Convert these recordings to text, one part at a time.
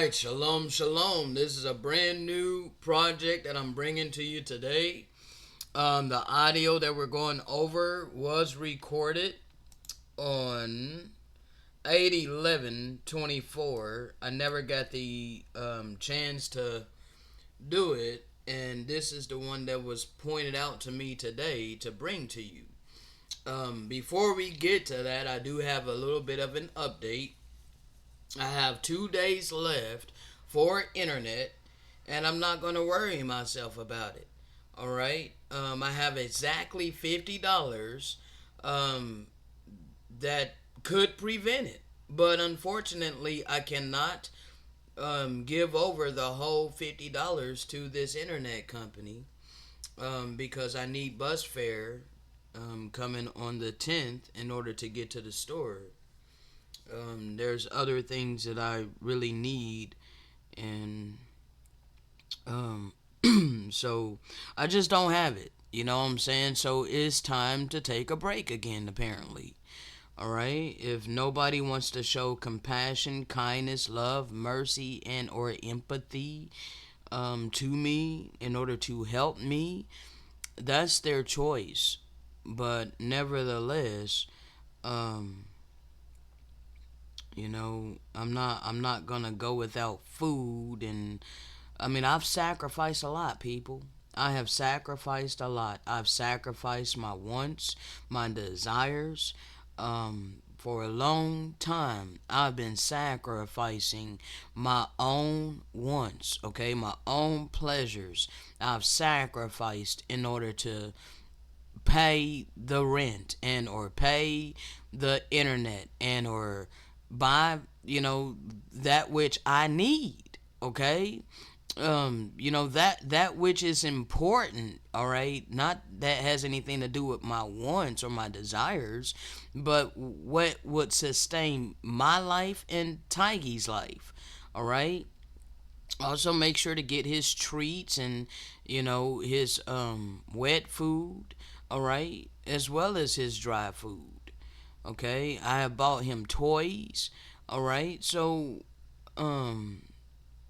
right, shalom, shalom. This is a brand new project that I'm bringing to you today. The audio that we're going over was recorded on 8/11/24. I never got the chance to do it, and this is the one that was pointed out to me today to bring to you. Before we get to that, I do have a little bit of an update. I have 2 days left for internet, and I'm not going to worry myself about it. All right. I have exactly $50 um, that could prevent it, but unfortunately, I cannot give over the whole $50 to this internet company because I need bus fare coming on the 10th in order to get to the store. There's other things that I really need, and um, so I just don't have it. You know what I'm saying? So it's time to take a break again, apparently. All right? If nobody wants to show compassion, kindness, love, mercy, and or empathy to me in order to help me, that's their choice. But nevertheless, um, I'm not gonna go without food. And I mean, I've sacrificed a lot, people. I have sacrificed a lot. I've sacrificed my wants, my desires. For a long time, I've been sacrificing my own wants, okay, my own pleasures. I've sacrificed in order to pay the rent and or pay the internet and or buy, that which I need, okay? That which is important, all right? Not that has anything to do with my wants or my desires, but what would sustain my life and Tiggy's life, all right? Also make sure to get his treats and his wet food, all right, as well as his dry food. Okay, I have bought him toys, all right. So um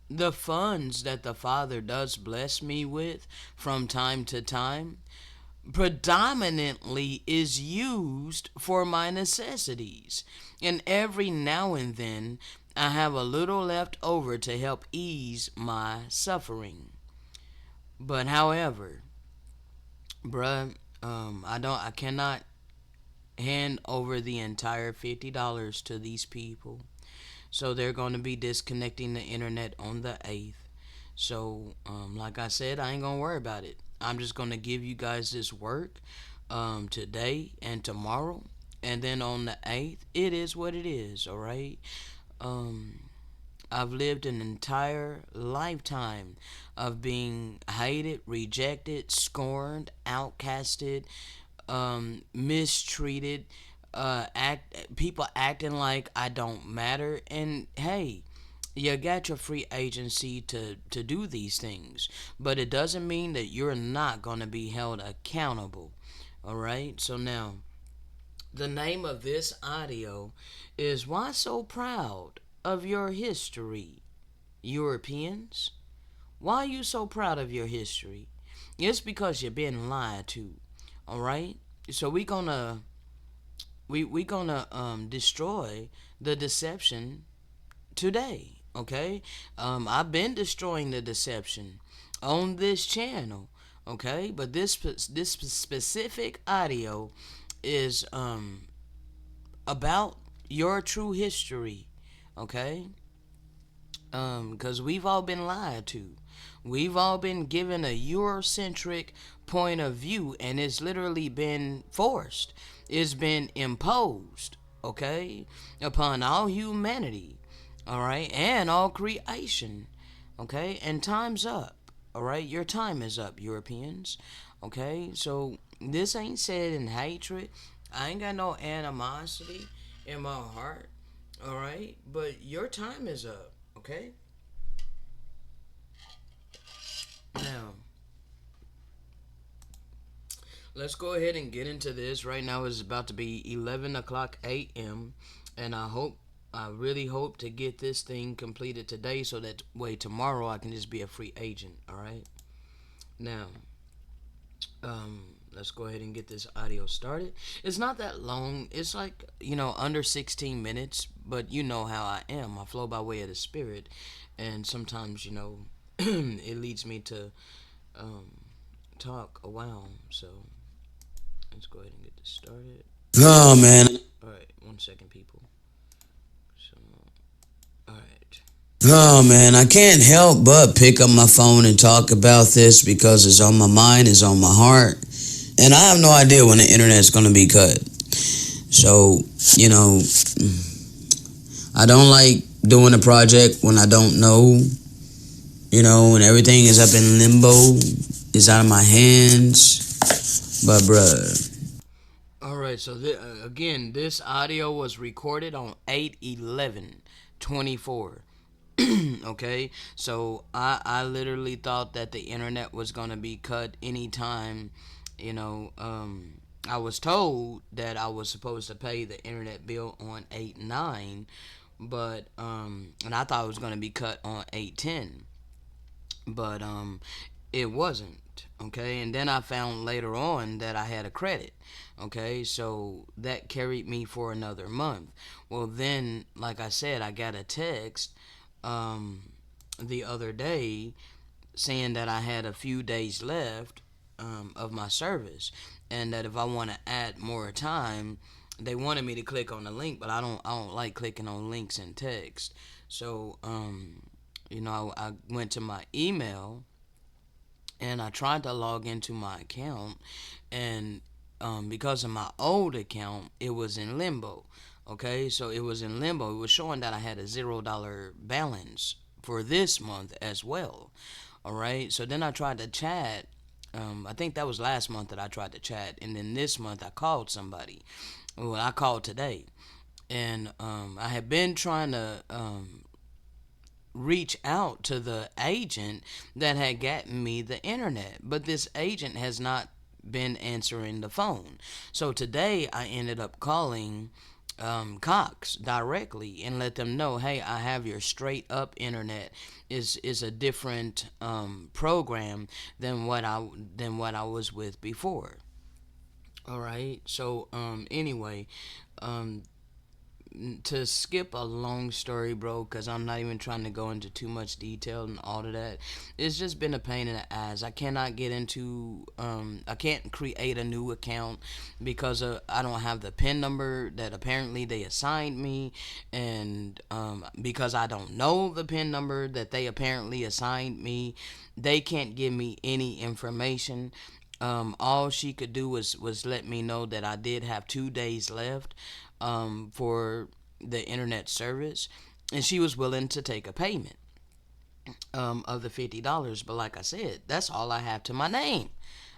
the funds that the Father does bless me with from time to time predominantly is used for my necessities. And every now and then I have a little left over to help ease my suffering. But however, bruh, I cannot hand over the entire $50 to these people. So they're going to be disconnecting the internet on the 8th. So, like I said, I ain't going to worry about it. I'm just going to give you guys this work today and tomorrow. And then on the 8th, it is what it is, all right? Um, I've lived an entire lifetime of being hated, rejected, scorned, outcasted, mistreated, people acting like I don't matter. And hey, you got your free agency to do these things, but it doesn't mean that you're not going to be held accountable. All right. So now, the name of this audio is "Why So Proud of Your History, Europeans? Why are you so proud of your history? It's because you've been lied to. All right. So we gonna destroy the deception today. Okay. I've been destroying the deception on this channel. Okay. But this specific audio is about your true history. Okay. Because we've all been lied to. We've all been given a Eurocentric point of view, and it's literally been forced. It's been imposed, okay, upon all humanity, all right, and all creation, okay, and time's up, all right. Your time is up, Europeans, okay. So this ain't said in hatred. I ain't got no animosity in my heart, all right, but your time is up, okay. Now, let's go ahead and get into this. Right now it's about to be 11 o'clock a.m. and I hope I really hope to get this thing completed today so that way tomorrow I can just be a free agent. All right. Now, let's go ahead and get this audio started. It's not that long. It's like, under 16 minutes, but you know how I am. I flow by way of the spirit, and sometimes, it leads me to um, talk a while. So let's go ahead and get this started. Oh man. All right, 1 second, people. So, all right. Oh man, I can't help but pick up my phone and talk about this because it's on my mind, it's on my heart. And I have no idea when the internet's going to be cut. So, you know, I don't like doing a project when I don't know, when everything is up in limbo, it's out of my hands. But, bruh, All right, so again, this audio was recorded on 8/11/24. Okay, so I literally thought that the internet was gonna be cut anytime, you know. I was told that I was supposed to pay the internet bill on 8/9, but and I thought it was gonna be cut on 8/10, but it wasn't. Okay, and then I found later on that I had a credit. Okay, so that carried me for another month. Well, then, like I said, I got a text um, the other day saying that I had a few days left of my service, and that if I want to add more time, they wanted me to click on the link, but I don't like clicking on links in text. So I went to my email and I tried to log into my account, and because of my old account, it was in limbo. Okay, so it was in limbo. It was showing that I had a $0 balance for this month as well. All right, so then I tried to chat. I think that was last month that I tried to chat, and then this month I called somebody. Well, I called today, and I had been trying to reach out to the agent that had gotten me the internet, but this agent has not been answering the phone. So today I ended up calling Cox directly and let them know, hey, I have your straight up internet. Is a different program than what I was with before. All right. So anyway, um, to skip a long story, bro, because I'm not even trying to go into too much detail and all of that. It's just been a pain in the ass. I cannot get into, I can't create a new account because I don't have the PIN number that apparently they assigned me, and because I don't know the PIN number that they apparently assigned me, they can't give me any information. All she could do was let me know that I did have 2 days left for the internet service, and she was willing to take a payment of the $50. But like I said, that's all I have to my name.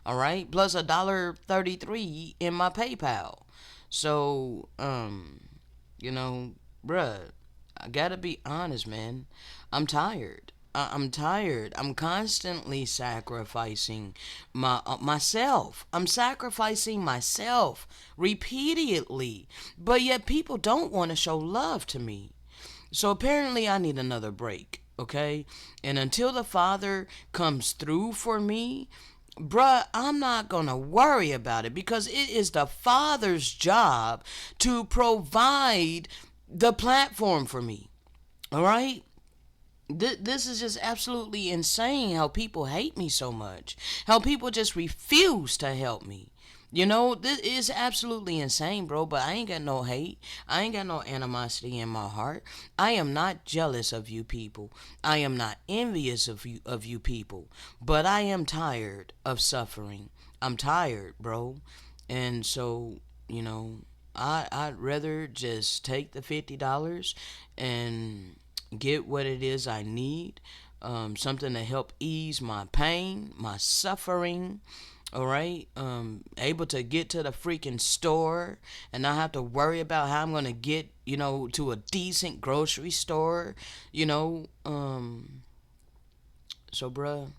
All right, plus $1.33 in my PayPal. So, you know, bruh, I gotta be honest, man. I'm tired. I'm tired. I'm constantly sacrificing myself. I'm sacrificing myself repeatedly, but yet people don't want to show love to me. So apparently, I need another break. Okay, and until the Father comes through for me, bruh, I'm not gonna worry about it because it is the Father's job to provide the platform for me. All right. This is just absolutely insane how people hate me so much. How people just refuse to help me. This is absolutely insane, bro. But I ain't got no hate. I ain't got no animosity in my heart. I am not jealous of you people. I am not envious of you people. But I am tired of suffering. I'm tired, bro. And so, you know, I'd rather just take the $50 and get what it is I need. Something to help ease my pain, my suffering. All right, able to get to the freaking store and not have to worry about how I'm gonna get, to a decent grocery store. You know, so bruh,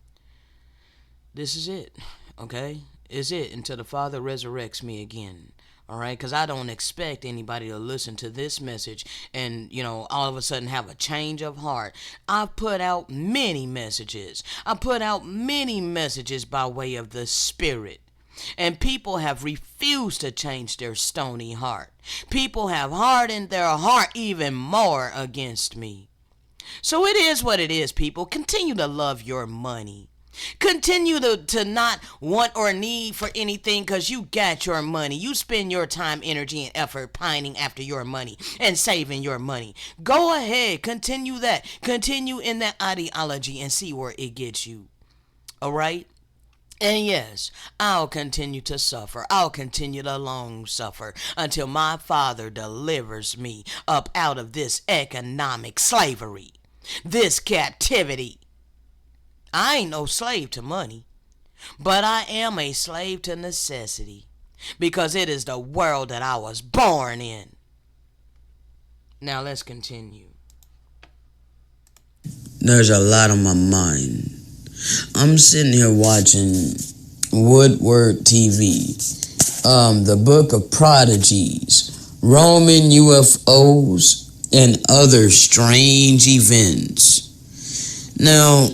this is it. Okay, is it until the Father resurrects me again. All right, because I don't expect anybody to listen to this message and, all of a sudden have a change of heart. I've put out many messages. I put out many messages by way of the Spirit. And people have refused to change their stony heart. People have hardened their heart even more against me. So it is what it is, people. Continue to love your money. Continue to not want or need for anything because you got your money. You spend your time, energy, and effort pining after your money and saving your money. Go ahead, continue that. Continue in that ideology and see where it gets you. All right? And yes, I'll continue to suffer. I'll continue to long suffer until my Father delivers me up out of this economic slavery, this captivity. I ain't no slave to money, but I am a slave to necessity because it is the world that I was born in. Now let's continue. There's a lot on my mind. I'm sitting here watching Woodward TV, the Book of Prodigies, Roman UFOs, and other strange events. Now,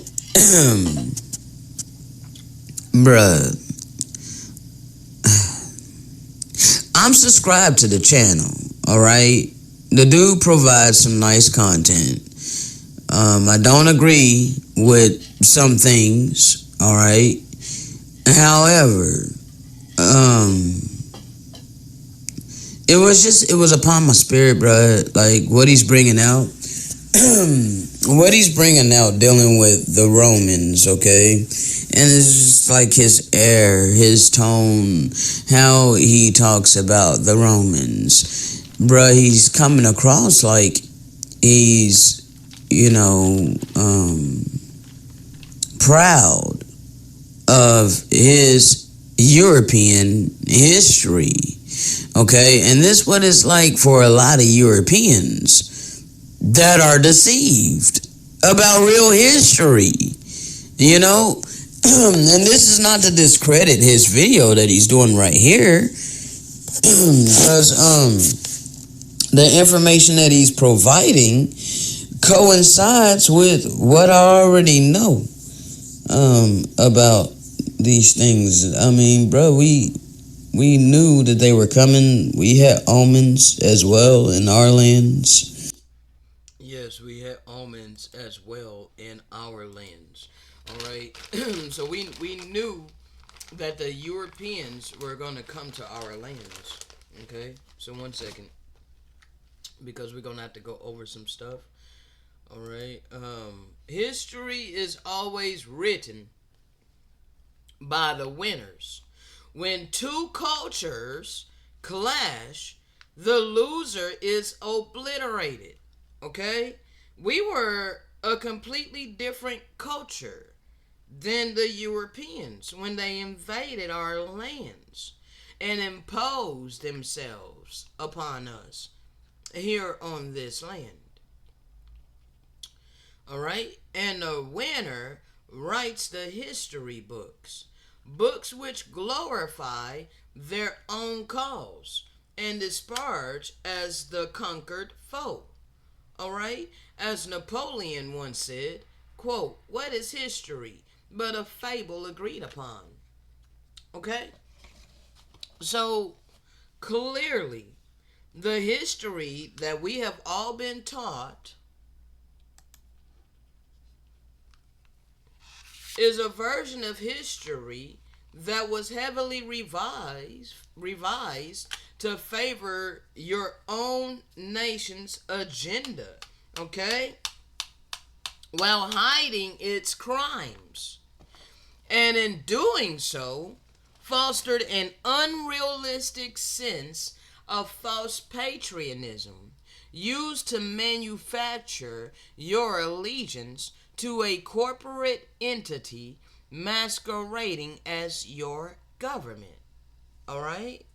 bruh, I'm subscribed to the channel, alright? The dude provides some nice content. I don't agree with some things, alright? However, it was upon my spirit, bruh. Like, what he's bringing out. What he's bringing out dealing with the Romans, okay? And it's just like his air, his tone, how he talks about the Romans. Bruh, he's coming across like he's, proud of his European history, okay? And this what it's like for a lot of Europeans that are deceived about real history, and this is not to discredit his video that he's doing right here, because the information that he's providing coincides with what I already know about these things. I mean, bro, we knew that they were coming. We had omens as well in our lands. Yes, we had omens as well in our lands. All right. So we knew that the Europeans were going to come to our lands. Okay. So 1 second, because we're gonna have to go over some stuff. All right. History is always written by the winners. When two cultures clash, the loser is obliterated. Okay? We were a completely different culture than the Europeans when they invaded our lands and imposed themselves upon us here on this land. Alright? And the winner writes the history books. Books which glorify their own cause and disparage as the conquered foe. Alright? As Napoleon once said, quote, "What is history but a fable agreed upon?" Okay? So, clearly, the history that we have all been taught is a version of history that was heavily revised to favor your own nation's agenda, okay? While hiding its crimes. And in doing so, fostered an unrealistic sense of false patriotism used to manufacture your allegiance to a corporate entity masquerading as your government. All right?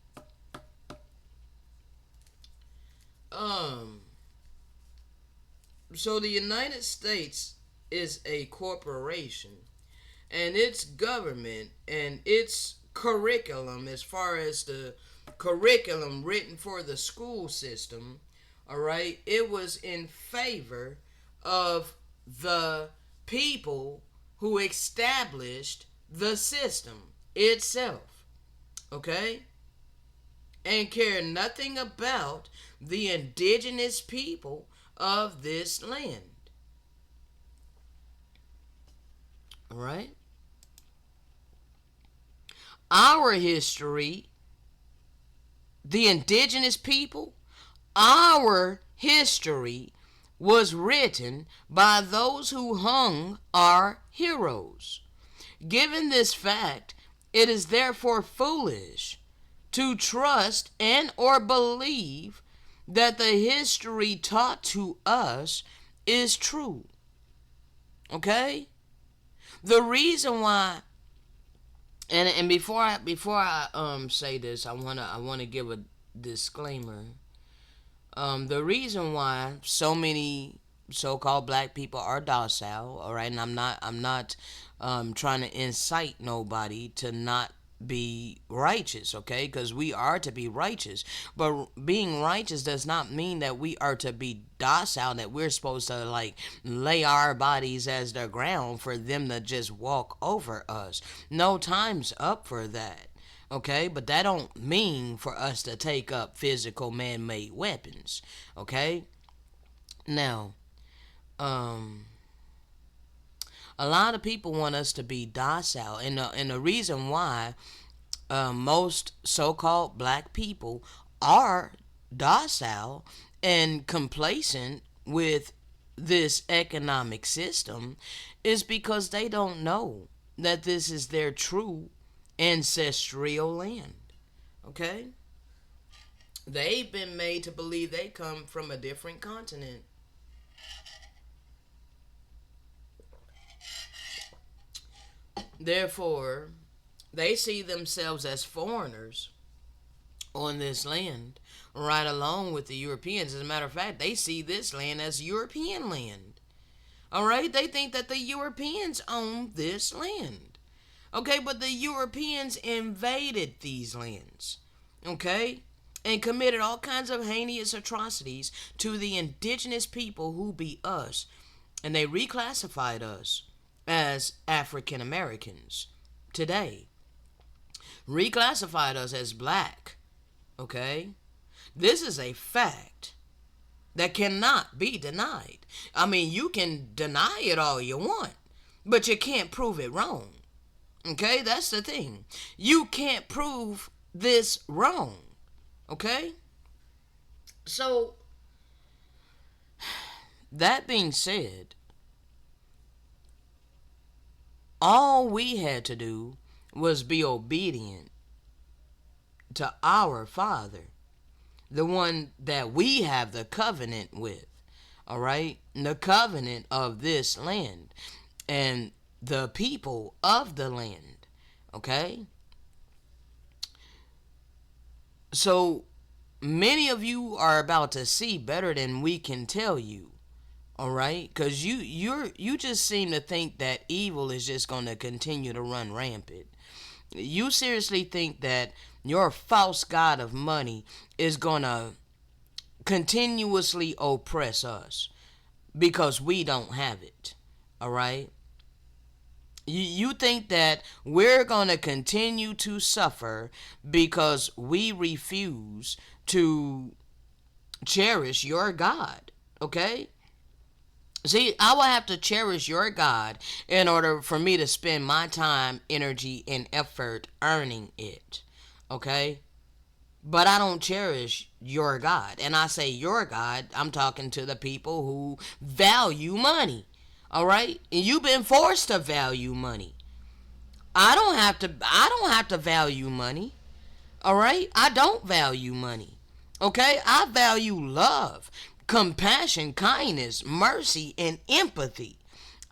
So the United States is a corporation, and its government and its curriculum as far as the curriculum written for the school system, all right, it was in favor of the people who established the system itself, okay, and care nothing about the indigenous people of this land. All right? Our history, the indigenous people, our history was written by those who hung our heroes. Given this fact, it is therefore foolish to trust and or believe that the history taught to us is true. Okay? The reason why, and before I say this, I wanna give a disclaimer. The reason why so many so-called black people are docile, all right, and I'm not trying to incite nobody to not be righteous, okay, because we are to be righteous, but being righteous does not mean that we are to be docile, that we're supposed to like lay our bodies as the ground for them to just walk over us. No time's up for that. Okay, but that don't mean for us to take up physical man-made weapons. Okay, now, a lot of people want us to be docile, and the reason why most so-called black people are docile and complacent with this economic system is because they don't know that this is their true ancestral land. Okay? They've been made to believe they come from a different continent. Therefore, they see themselves as foreigners on this land, right along with the Europeans. As a matter of fact, they see this land as European land. All right? They think that the Europeans own this land. Okay, but the Europeans invaded these lands. Okay? And committed all kinds of heinous atrocities to the indigenous people who be us. And they reclassified us as African Americans today. Reclassified us as black. Okay? This is a fact that cannot be denied. I mean, you can deny it all you want, but you can't prove it wrong. Okay? That's the thing. You can't prove this wrong. Okay? So, that being said, all we had to do was be obedient to our Father, the one that we have the covenant with, all right? The covenant of this land and the people of the land, okay? So many of you are about to see better than we can tell you. All right, because you just seem to think that evil is just going to continue to run rampant. You seriously think that your false god of money is going to continuously oppress us because we don't have it. All right? You think that we're going to continue to suffer because we refuse to cherish your God. Okay? See, I will have to cherish your God in order for me to spend my time, energy, and effort earning it. Okay? But I don't cherish your God. And I say your God, I'm talking to the people who value money. Alright? And you've been forced to value money. I don't have to value money. Alright? I don't value money. Okay? I value love, compassion, kindness, mercy, and empathy.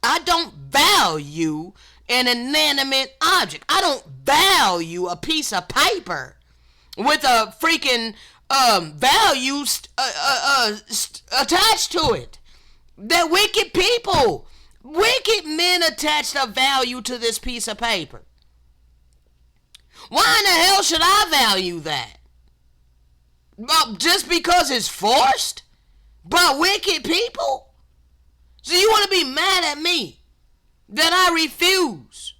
I don't value an inanimate object. I don't value a piece of paper with a freaking value attached to it. They're wicked people. Wicked men attach a value to this piece of paper. Why in the hell should I value that? Just because it's forced by wicked people? So you want to be mad at me that I refuse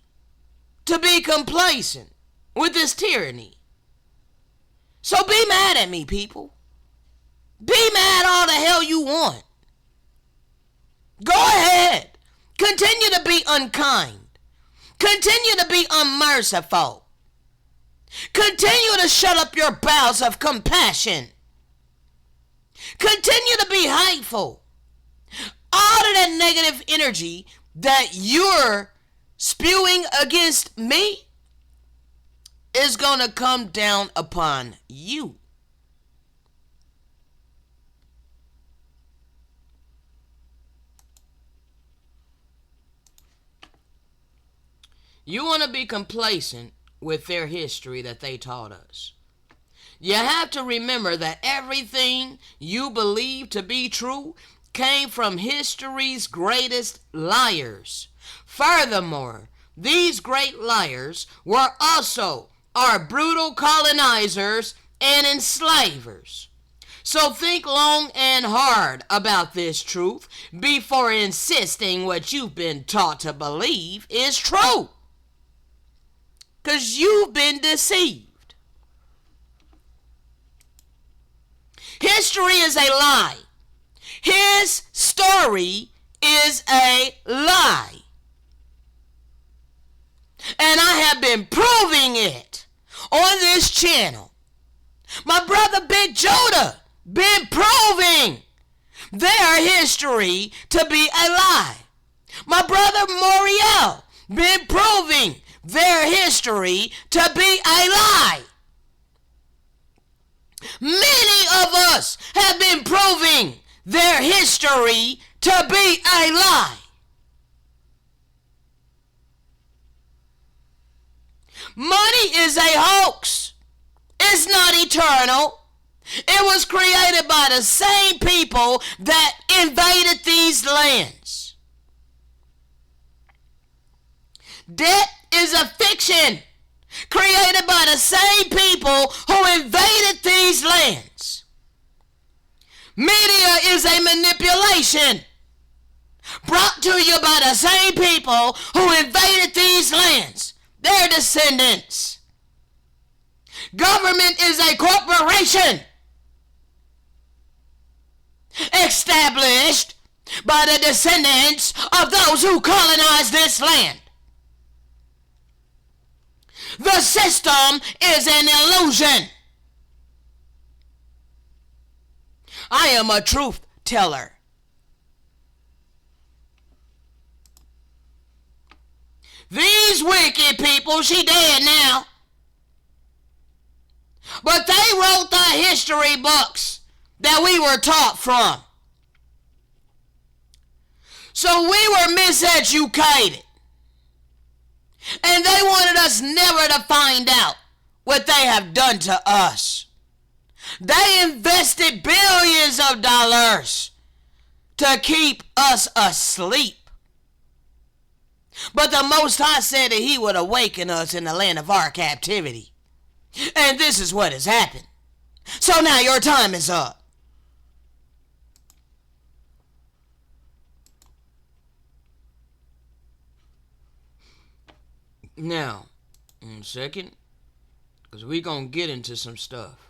to be complacent with this tyranny? So be mad at me, people. Be mad all the hell you want. Go ahead. Continue to be unkind. Continue to be unmerciful. Continue to shut up your bowels of compassion. Continue to be hateful. All of that negative energy that you're spewing against me is going to come down upon you. You want to be complacent with their history that they taught us. You have to remember that everything you believe to be true came from history's greatest liars. Furthermore, these great liars were also our brutal colonizers and enslavers. So think long and hard about this truth before insisting what you've been taught to believe is true. Because you've been deceived. History is a lie. His story is a lie. And I have been proving it on this channel. My brother Big Joda been proving their history to be a lie. My brother Moriel been proving their history to be a lie. Many of us have been proving their history to be a lie. Money is a hoax. It's not eternal. It was created by the same people that invaded these lands. Debt is a fiction created by the same people who invaded these lands. Media is a manipulation brought to you by the same people who invaded these lands, their descendants. Government is a corporation established by the descendants of those who colonized this land. The system is an illusion. I am a truth teller. These wicked people, she dead now, but they wrote the history books that we were taught from. So we were miseducated. And they wanted us never to find out what they have done to us. They invested billions of dollars to keep us asleep. But the Most High said that He would awaken us in the land of our captivity. And this is what has happened. So now your time is up. Now, in a second, because we going to get into some stuff.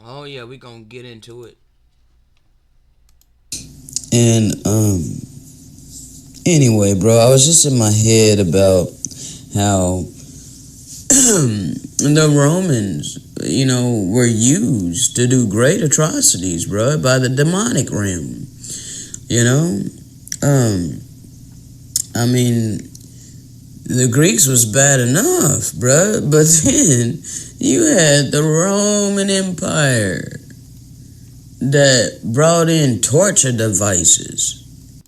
Oh, yeah, we going to get into it. And, anyway, bro, I was just in my head about how the Romans, were used to do great atrocities, bro, by the demonic realm. I mean, the Greeks was bad enough, bro, but then you had the Roman Empire that brought in torture devices.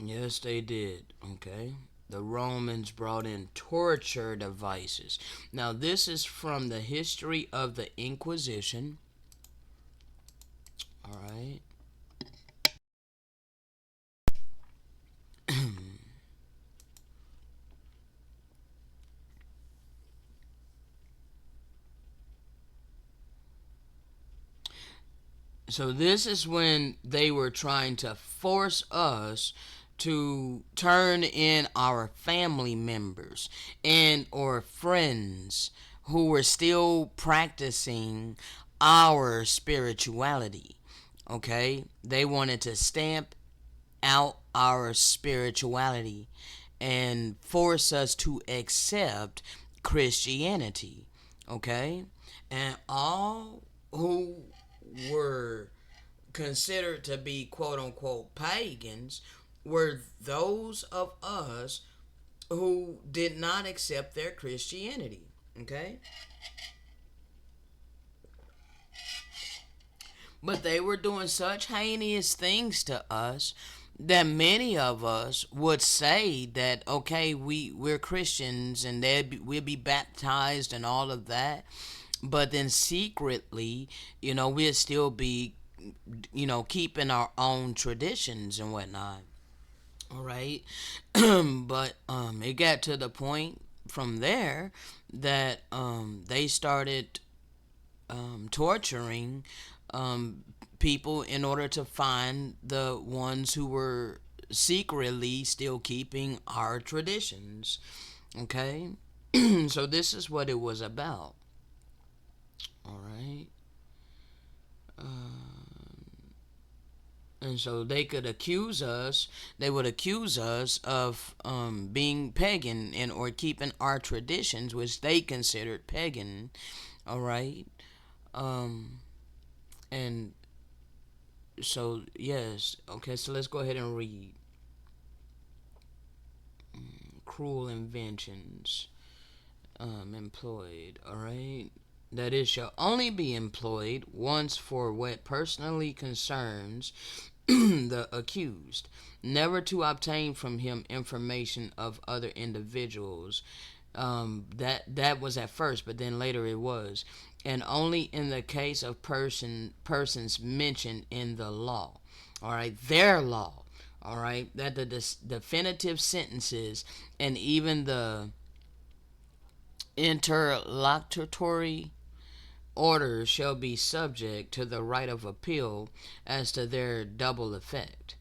Yes, they did, okay? The Romans brought in torture devices. Now, this is from the history of the Inquisition. All right. So this is when they were trying to force us to turn in our family members and or friends who were still practicing our spirituality. Okay? They wanted to stamp out our spirituality and force us to accept Christianity. Okay? And all who were considered to be quote unquote pagans were those of us who did not accept their Christianity. Okay? But they were doing such heinous things to us that many of us would say that okay, we're Christians and we'll be baptized and all of that, but then secretly, we'll still be, keeping our own traditions and whatnot. All right, but it got to the point from there that they started torturing um, people in order to find the ones who were secretly still keeping our traditions. Okay, so this is what it was about. All right. And so they could accuse us, they would accuse us of being pagan and or keeping our traditions, which they considered pagan. All right. Um, and so, yes. Okay, so let's go ahead and read. Cruel inventions employed. All right. That it shall only be employed once for what personally concerns the accused, never to obtain from him information of other individuals. That was at first, but then later it was, and only in the case of persons mentioned in the law. All right, their law. All right, that the definitive sentences and even the interlocutory orders shall be subject to the right of appeal as to their double effect.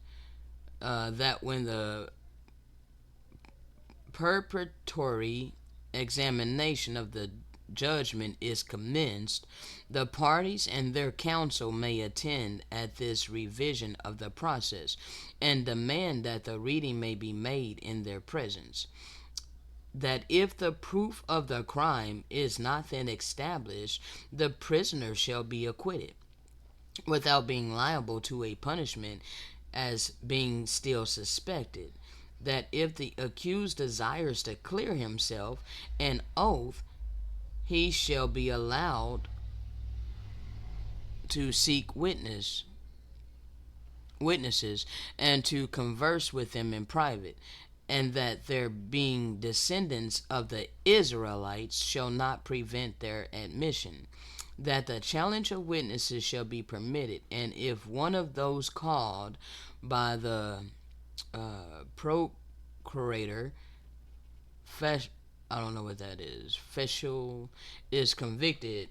That when the preparatory examination of the judgment is commenced, the parties and their counsel may attend at this revision of the process and demand that the reading may be made in their presence. That if the proof of the crime is not then established, the prisoner shall be acquitted without being liable to a punishment as being still suspected. That if the accused desires to clear himself, an oath, he shall be allowed to seek witnesses and to converse with them in private, and that their being descendants of the Israelites shall not prevent their admission. That the challenge of witnesses shall be permitted, and if one of those called by the procurator, fesh, I don't know what that is, feshul, is convicted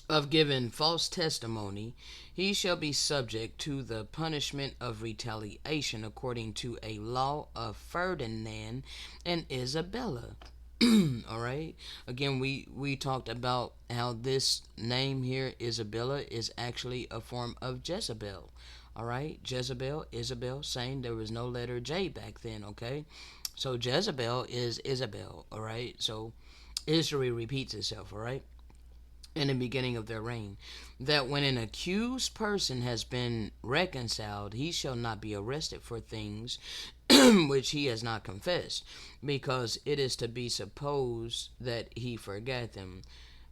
of giving false testimony, he shall be subject to the punishment of retaliation according to a law of Ferdinand and Isabella. All right. Again, we talked about how this name here, Isabella, is actually a form of Jezebel. All right, Jezebel, Isabel, saying there was no letter J back then. Okay, so Jezebel is Isabel. All right, so history repeats itself. All right, in the beginning of their reign, that when an accused person has been reconciled, he shall not be arrested for things which he has not confessed, because it is to be supposed that he forgot them.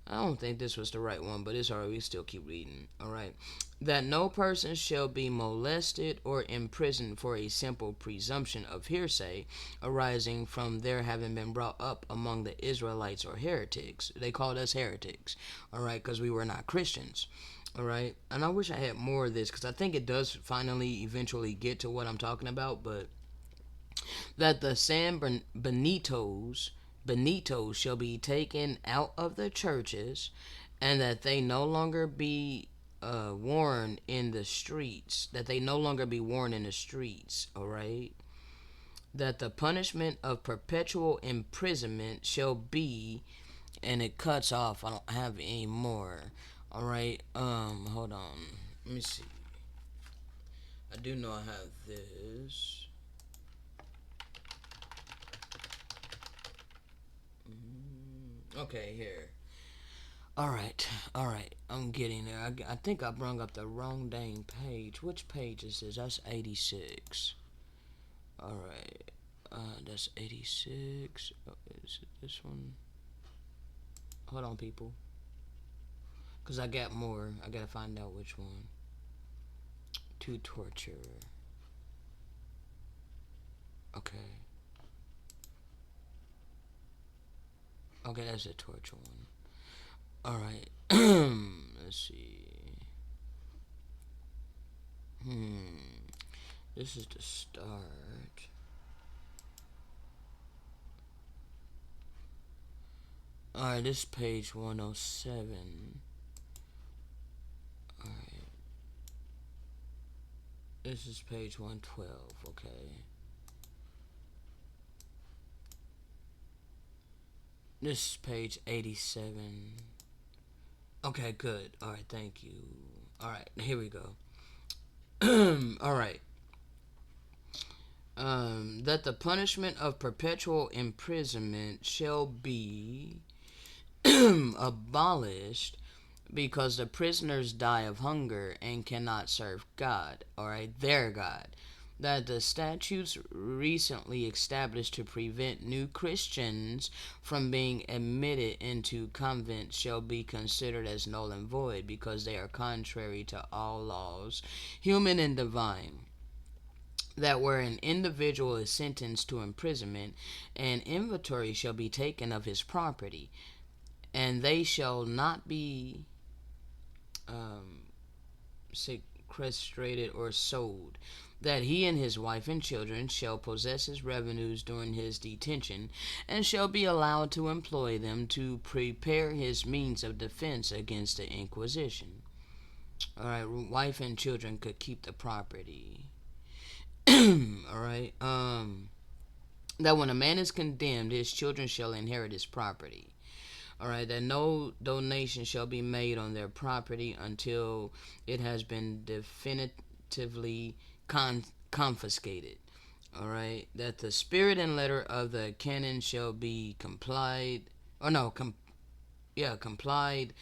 I don't think this was the right one, but it's alright. We still keep reading. Alright. That no person shall be molested or imprisoned for a simple presumption of hearsay arising from their having been brought up among the Israelites or heretics. They called us heretics. Alright, because we were not Christians. Alright. And I wish I had more of this because I think it does finally eventually get to what I'm talking about, but that the San Benitos shall be taken out of the churches, and that they no longer be worn in the streets, that they no longer be worn in the streets, all right? That the punishment of perpetual imprisonment shall be, and it cuts off. I don't have any more. All right. Hold on. Let me see. I do know I have this. Okay, here. All right, all right. I'm getting there. I think I brung up the wrong dang page. Which page is this? That's 86. All right. That's 86. Oh, is it this one? Hold on, people. Because I got more. I gotta find out which one. To torture. Okay. Okay, that's a torture one. Alright. Let's see. Hmm. This is the start. Alright, this is page 107. Alright. This is page 112. Okay. This is page 87. Okay, good. Alright, thank you. Alright, here we go. Alright. That the punishment of perpetual imprisonment shall be abolished because the prisoners die of hunger and cannot serve God, all right, their God. That the statutes recently established to prevent new Christians from being admitted into convents shall be considered as null and void because they are contrary to all laws, human and divine. That where an individual is sentenced to imprisonment, an inventory shall be taken of his property, and they shall not be um, sequestrated or sold. That he and his wife and children shall possess his revenues during his detention, and shall be allowed to employ them to prepare his means of defense against the Inquisition. All right, wife and children could keep the property. All right. That when a man is condemned, his children shall inherit his property. All right, that no donation shall be made on their property until it has been definitively confiscated. All right, that the spirit and letter of the canon shall be complied, or no, complied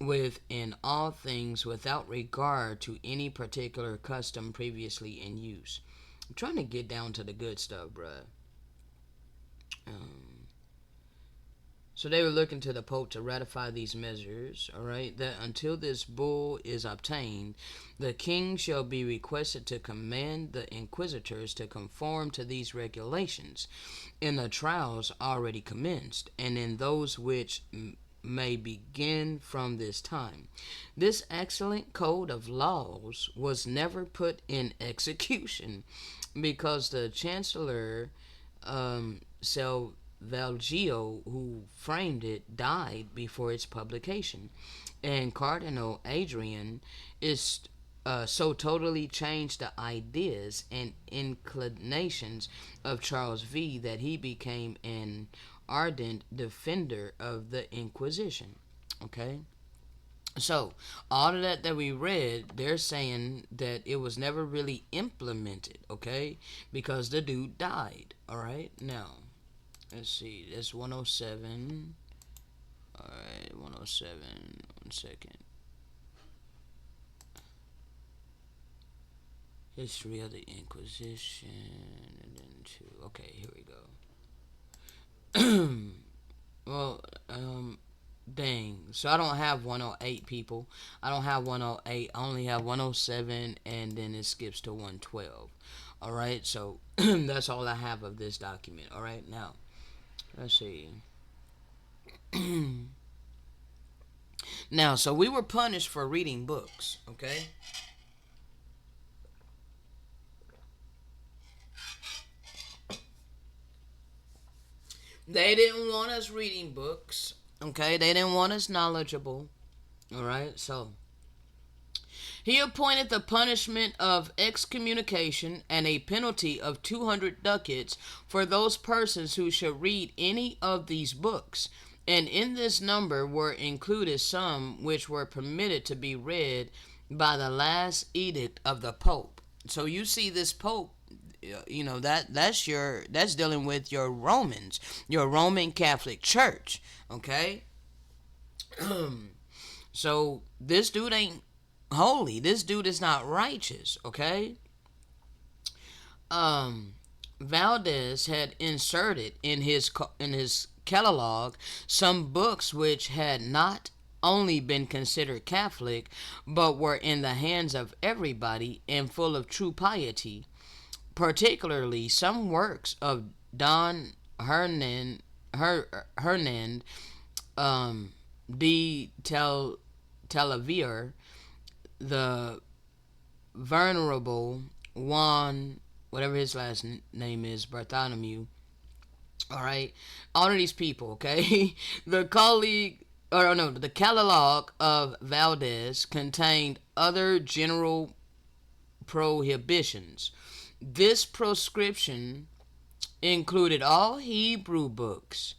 with in all things without regard to any particular custom previously in use. I'm trying to get down to the good stuff, bruh. Um, So they were looking to the Pope to ratify these measures, all right, that until this bull is obtained, the king shall be requested to command the inquisitors to conform to these regulations in the trials already commenced, and in those which may begin from this time. This excellent code of laws was never put in execution because the chancellor Salvagio, who framed it, died before its publication, and Cardinal Adrian is so totally changed the ideas and inclinations of Charles V that he became an ardent defender of the Inquisition. Okay? So, all of that we read, they're saying that it was never really implemented, okay? Because the dude died, all right? Now, let's see. That's 107. All right, 107. 1 second. History of the Inquisition. And then 2. Okay, here we go. Well, dang. So I don't have 108, people. I don't have 108. I only have 107, and then it skips to 112. All right, so that's all I have of this document. All right, now let's see. Now, so we were punished for reading books. Okay. They didn't want us reading books. Okay, they didn't want us knowledgeable. All right, so He appointed the punishment of excommunication and a penalty of 200 ducats for those persons who should read any of these books. And in this number were included some which were permitted to be read by the last edict of the Pope. So you see, this Pope, that's dealing with your Romans, your Roman Catholic Church. Okay. So this dude ain't holy. This dude is not righteous. Okay. um Valdez had inserted in his catalog some books which had not only been considered Catholic, but were in the hands of everybody and full of true piety, particularly some works of Don Hernand de Talavera, the Venerable Juan, whatever his last name is, Bartholomew. All right, all of these people. Okay, the colleague, or no, the catalog of Valdez contained other general prohibitions. This proscription included all Hebrew books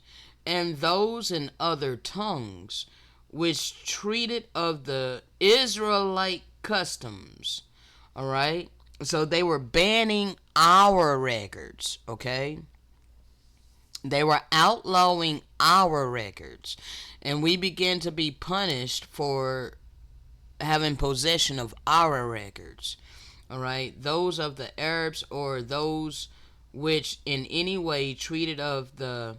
and those in other tongues which treated of the Israelite customs. All right? So they were banning our records, okay? They were outlawing our records. And we began to be punished for having possession of our records. All right? Those of the Arabs, or those which in any way treated of the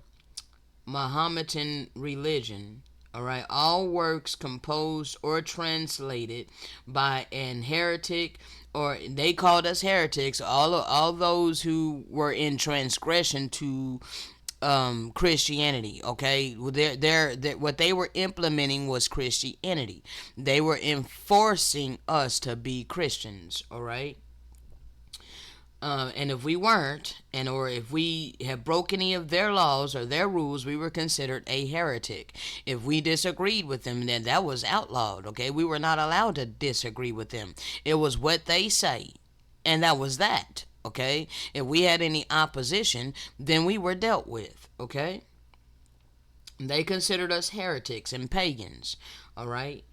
Mohammedan religion. All right, all works composed or translated by an heretic, or they called us heretics. All those who were in transgression to Christianity. Okay, what they were implementing was Christianity. They were enforcing us to be Christians. All right. And if we weren't, and or if we have broke any of their laws or their rules, we were considered a heretic. If we disagreed with them, then that was outlawed. Okay, we were not allowed to disagree with them. It was what they say, and that was that. Okay, if we had any opposition, then we were dealt with. Okay, they considered us heretics and pagans. All right,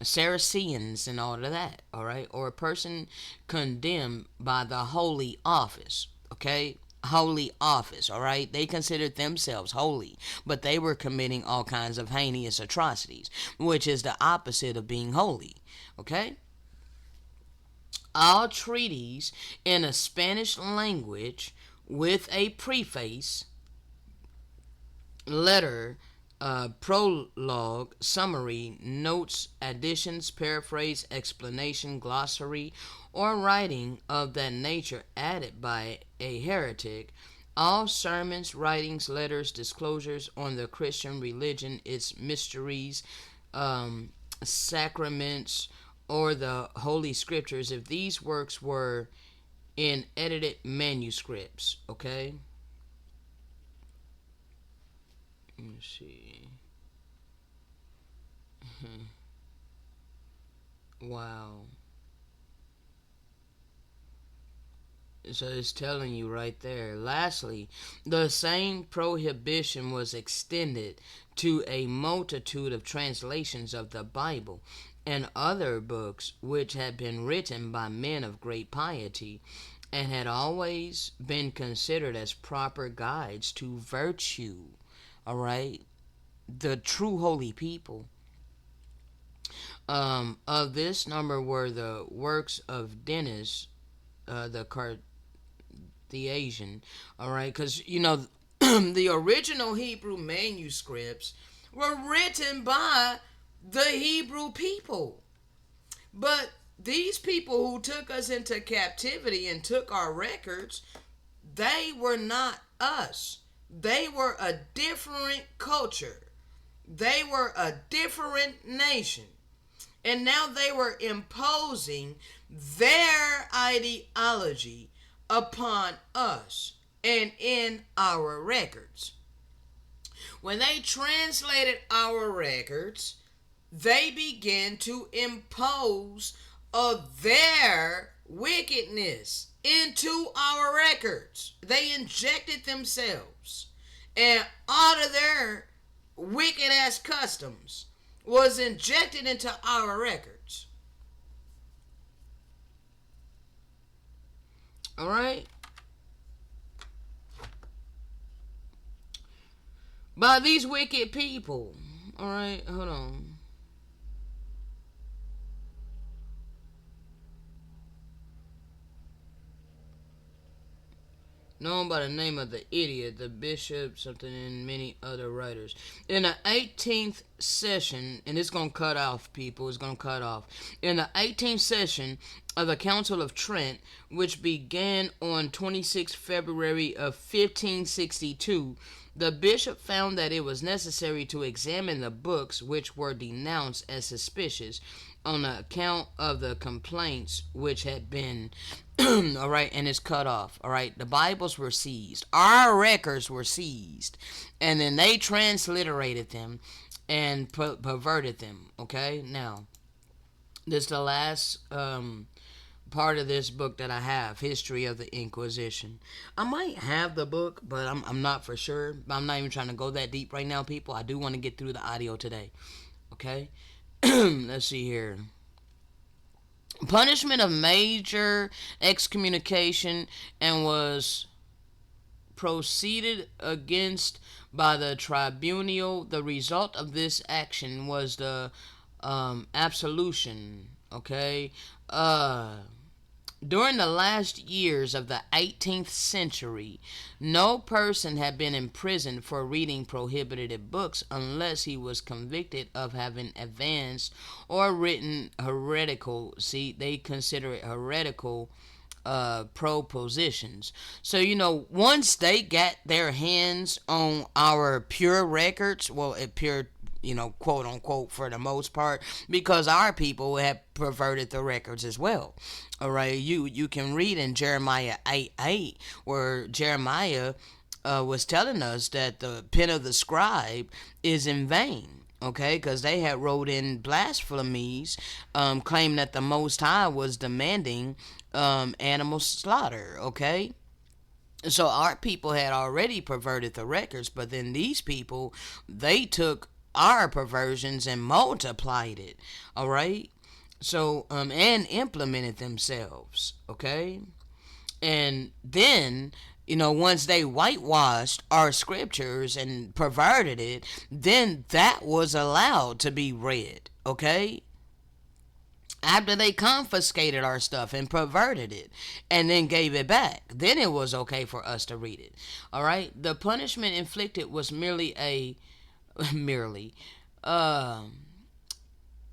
Saracens and all of that, all right, or a person condemned by the holy office, okay, holy office, all right, they considered themselves holy, but they were committing all kinds of heinous atrocities, which is the opposite of being holy, okay. All treaties in a Spanish language with a preface, letter, prologue, summary, notes, additions, paraphrase, explanation, glossary, or writing of that nature added by a heretic, all sermons, writings, letters, disclosures on the Christian religion, its mysteries, sacraments, or the Holy Scriptures, if these works were in edited manuscripts, okay? Let me see. Wow. So it's telling you right there. Lastly, the same prohibition was extended to a multitude of translations of the Bible and other books which had been written by men of great piety and had always been considered as proper guides to virtue. All right? The true holy people. Of this number were the works of Dennis, the Cartesian, all right, because the original Hebrew manuscripts were written by the Hebrew people, but these people who took us into captivity and took our records, they were not us. They were a different culture. They were a different nation. And now they were imposing their ideology upon us and in our records. When they translated our records, they began to impose of their wickedness into our records. They injected themselves, and all of their wicked ass customs was injected into our records. All right? By these wicked people. All right, hold on. Known by the name of the idiot, the bishop, something, and many other writers. In the 18th session, and it's going to cut off, people, it's going to cut off. In the 18th session of the Council of Trent, which began on 26 February of 1562, the bishop found that it was necessary to examine the books which were denounced as suspicious on account of the complaints which had been all right, and it's cut off. All right, the Bibles were seized, our records were seized, and then they transliterated them and perverted them. Okay, now this is the last part of this book that I have, History of the Inquisition. I might have the book, but I'm not for sure. I'm not even trying to go that deep right now, people. I do want to get through the audio today. Okay, let's see here. Punishment of major excommunication and was proceeded against by the tribunal. The result of this action was the absolution. Okay, during the last years of the 18th century, no person had been imprisoned for reading prohibited books unless he was convicted of having advanced or written heretical. See, they consider it heretical propositions. So, once they got their hands on our pure records, well, pure, quote unquote, for the most part, because our people have perverted the records as well. All right, you can read in Jeremiah 8:8 where Jeremiah was telling us that the pen of the scribe is in vain. Okay, because they had wrote in blasphemies, claiming that the Most High was demanding animal slaughter. Okay, so our people had already perverted the records, but then these people, they took our perversions and multiplied it. All right, so and implemented themselves. Okay, and then once they whitewashed our scriptures and perverted it, then that was allowed to be read. Okay, after they confiscated our stuff and perverted it and then gave it back, then it was okay for us to read it. All right, the punishment inflicted was merely a merely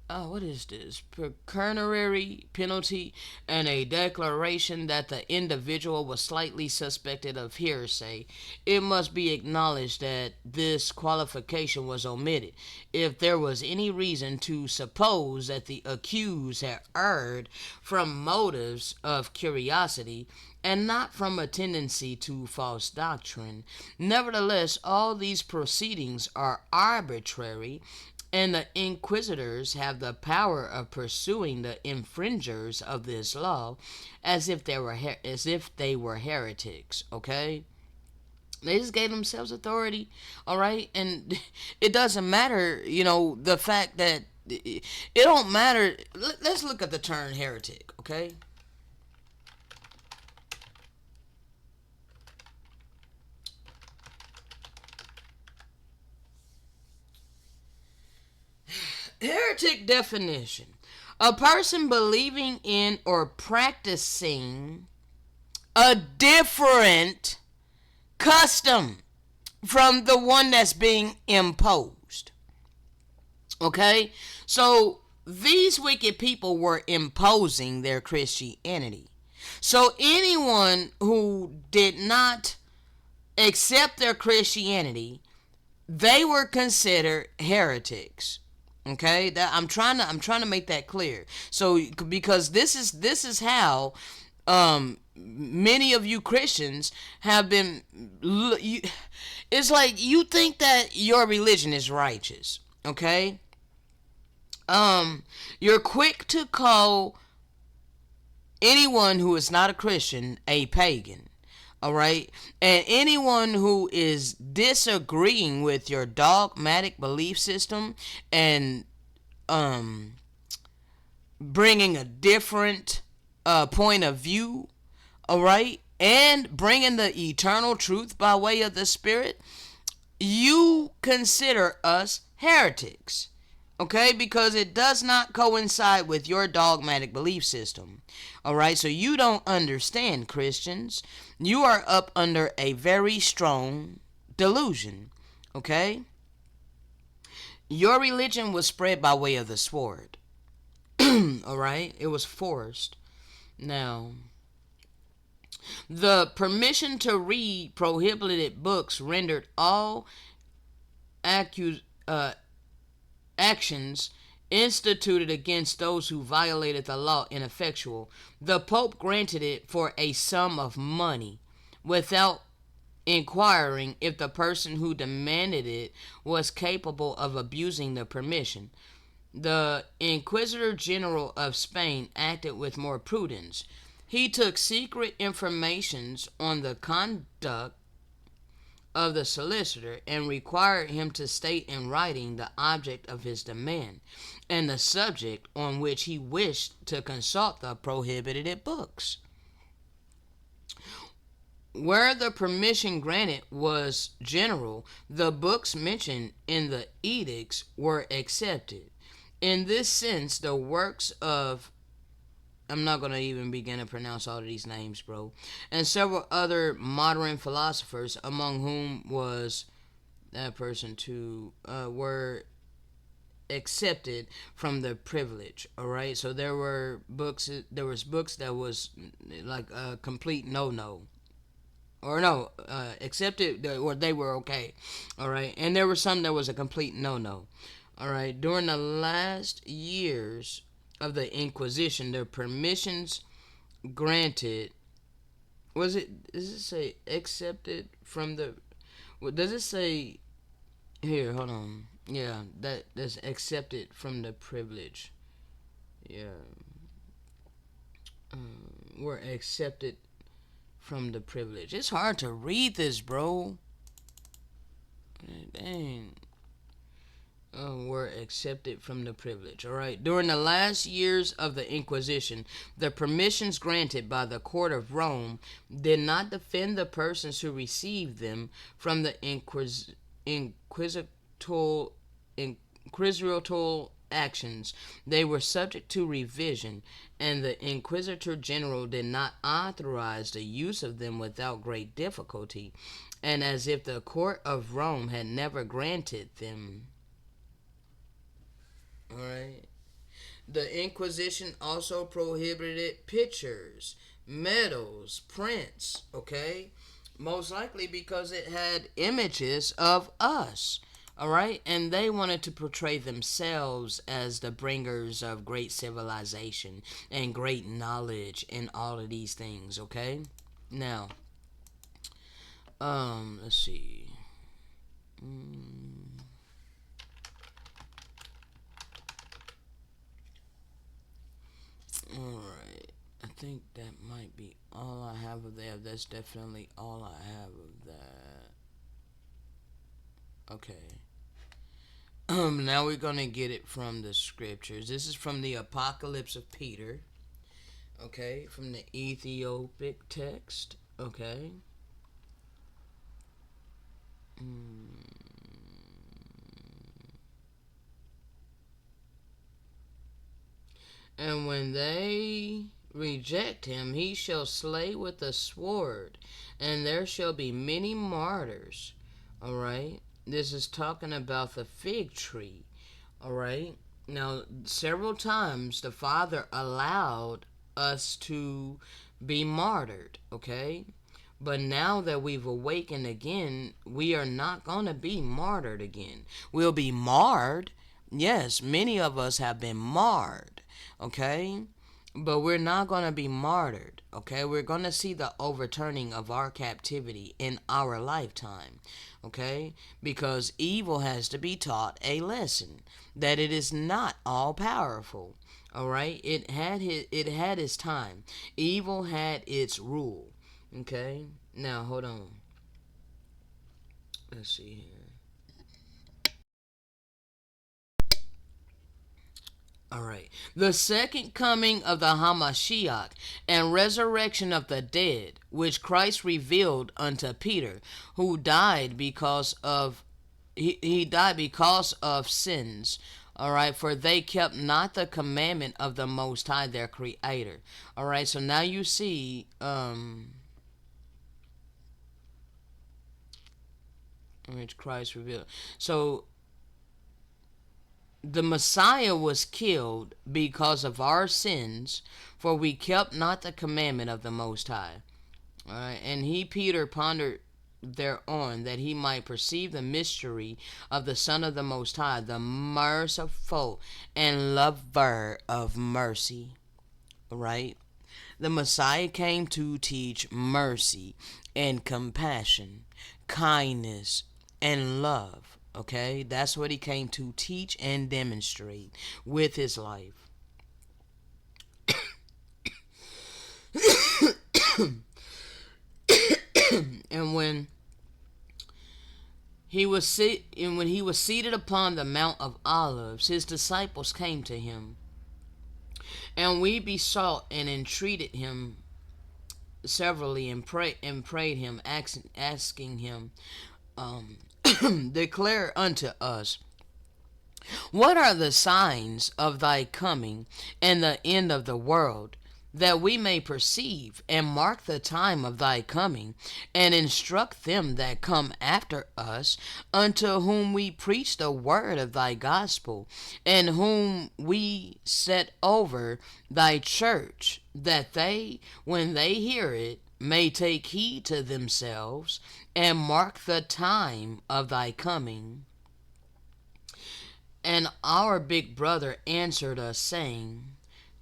what is this? Pecuniary penalty and a declaration that the individual was slightly suspected of heresy. It must be acknowledged that this qualification was omitted. If there was any reason to suppose that the accused had erred from motives of curiosity and not from a tendency to false doctrine, nevertheless, all these proceedings are arbitrary, and the inquisitors have the power of pursuing the infringers of this law as if they were heretics. Okay, they just gave themselves authority. All right, and it doesn't matter. The fact that it don't matter. Let's look at the term heretic. Okay. Heretic definition: a person believing in or practicing a different custom from the one that's being imposed. Okay? So these wicked people were imposing their Christianity. So anyone who did not accept their Christianity, they were considered heretics. Okay, that I'm trying to make that clear. So because this is how many of you Christians have been. It's like you think that your religion is righteous. Okay, you're quick to call anyone who is not a Christian a pagan. All right. And anyone who is disagreeing with your dogmatic belief system and um, bringing a different point of view, all right, and bringing the eternal truth by way of the Spirit, you consider us heretics. Okay, because it does not coincide with your dogmatic belief system. All right, so you don't understand, Christians. You are up under a very strong delusion. Okay, your religion was spread by way of the sword. All right, it was forced. Now, the permission to read prohibited books rendered all accus- uh, actions instituted against those who violated the law ineffectual. The Pope granted it for a sum of money without inquiring if the person who demanded it was capable of abusing the permission. The Inquisitor General of Spain acted with more prudence. He took secret informations on the conduct of the solicitor and required him to state in writing the object of his demand and the subject on which he wished to consult the prohibited books. Where the permission granted was general, the books mentioned in the edicts were accepted. In this sense, the works of, I'm not going to even begin to pronounce all of these names, bro, and several other modern philosophers, among whom was that person too, were accepted from the privilege. All right, so there was books that was like a complete no, or no, accepted, or they were okay. All right, and there were some that was a complete no. All right, during the last years of the Inquisition, the permissions granted, was it, does it say accepted from the, does it say here, hold on, yeah, that's accepted from the privilege, yeah, were accepted from the privilege. It's hard to read this, bro. Dang. Were accepted from the privilege. All right. During the last years of the Inquisition, the permissions granted by the court of Rome did not defend the persons who received them from the inquisitorial actions. They were subject to revision, and the Inquisitor General did not authorize the use of them without great difficulty, and as if the court of Rome had never granted them. Alright. The Inquisition also prohibited pictures, medals, prints, okay? Most likely because it had images of us. Alright? And they wanted to portray themselves as the bringers of great civilization and great knowledge and all of these things, okay? Now, let's see. Alright. I think that might be all I have of that. That's definitely all I have of that. Okay. Now we're gonna get it from the scriptures. This is from the Apocalypse of Peter. Okay, from the Ethiopic text. Okay. And when they reject him, he shall slay with the sword, and there shall be many martyrs. All right. This is talking about the fig tree. All right. Now, several times the Father allowed us to be martyred. Okay. But now that we've awakened again, we are not going to be martyred again. We'll be marred. Yes, many of us have been marred. Okay? But we're not going to be martyred, okay? We're going to see the overturning of our captivity in our lifetime, okay? Because evil has to be taught a lesson that it is not all powerful. All right? It had its time. Evil had its rule, okay? Now, hold on. Let's see here. All right. The second coming of the Hamashiach and resurrection of the dead, which Christ revealed unto Peter, who died because of he died because of sins. All right, for they kept not the commandment of the Most High, their Creator. All right, so now you see, which Christ revealed. So the Messiah was killed because of our sins, for we kept not the commandment of the Most High. All right, and he, Peter, pondered thereon that he might perceive the mystery of the Son of the Most High, the merciful and lover of mercy. Right? The Messiah came to teach mercy and compassion, kindness and love. Okay? That's what he came to teach and demonstrate with his life. And when he was seated upon the Mount of Olives, his disciples came to him, and we besought and entreated him severally, and prayed him, asking him, declare unto us, what are the signs of thy coming and the end of the world, that we may perceive and mark the time of thy coming, and instruct them that come after us, unto whom we preach the word of thy gospel, and whom we set over thy church, that they, when they hear it, may take heed to themselves, and mark the time of thy coming. And our big brother answered us, saying,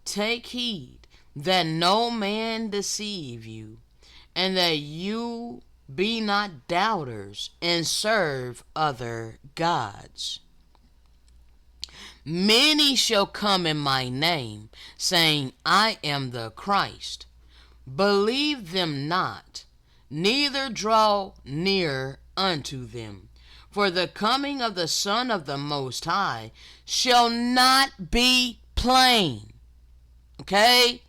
take heed that no man deceive you, and that you be not doubters, and serve other gods. Many shall come in my name, saying, I am the Christ. Believe them not, neither draw near unto them. For the coming of the Son of the Most High shall not be plain. Okay?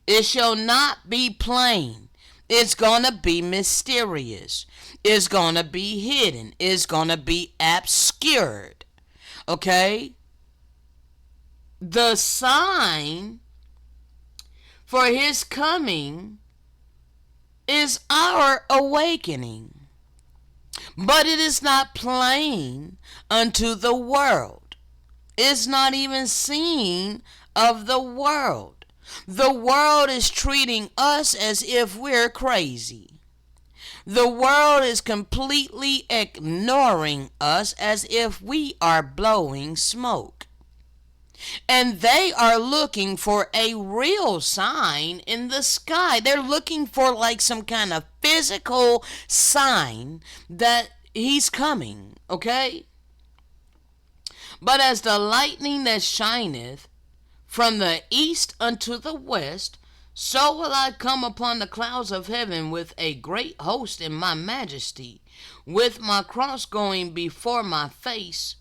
It shall not be plain. It's going to be mysterious. It's going to be hidden. It's going to be obscured. Okay? The sign for his coming is our awakening. But it is not plain unto the world. It's not even seen of the world. The world is treating us as if we're crazy. The world is completely ignoring us as if we are blowing smoke. And they are looking for a real sign in the sky. They're looking for like some kind of physical sign that he's coming, okay? But as the lightning that shineth from the east unto the west, so will I come upon the clouds of heaven with a great host in my majesty, with my cross going before my face,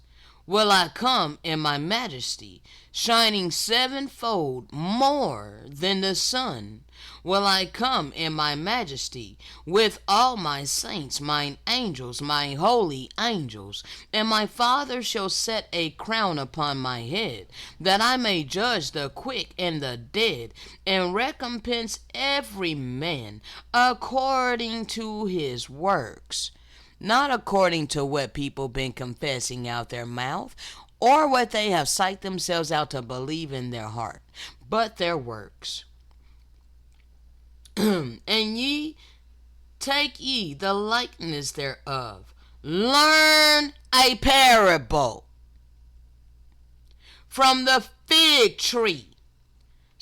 will I come in my majesty, shining sevenfold more than the sun. Will I come in my majesty, with all my saints, mine angels, my holy angels, and my Father shall set a crown upon my head, that I may judge the quick and the dead, and recompense every man according to his works. Not according to what people been confessing out their mouth, or what they have psyched themselves out to believe in their heart, but their works. And ye take ye the likeness thereof. Learn a parable from the fig tree.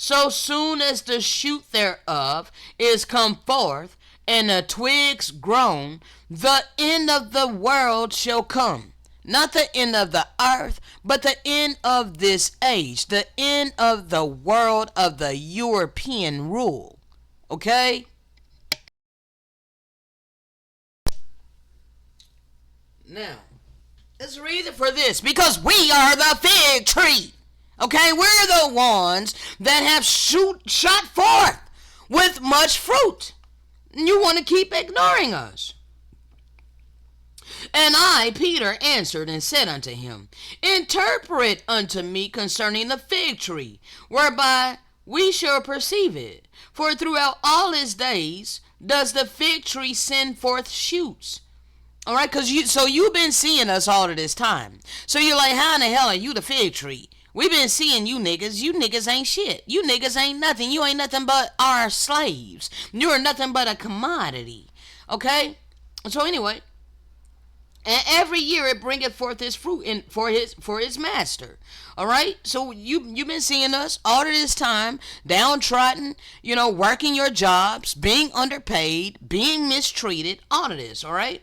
So soon as the shoot thereof is come forth, and the twigs grown, the end of the world shall come. Not the end of the earth, but the end of this age, the end of the world of the European rule. Okay? Now, there's a reason for this, because we are the fig tree. Okay, we're the ones that have shot forth with much fruit. You want to keep ignoring us. And I, Peter, answered and said unto him, Interpret unto me concerning the fig tree, whereby we shall perceive it. For throughout all his days does the fig tree send forth shoots. All right, so you've been seeing us all of this time. So you're like, how in the hell are you the fig tree? We've been seeing you niggas. You niggas ain't shit. You niggas ain't nothing. You ain't nothing but our slaves. You're nothing but a commodity. Okay? So anyway, and every year it bringeth forth his fruit for his master. All right? So you've been seeing us all of this time, downtrodden, working your jobs, being underpaid, being mistreated, all of this, all right?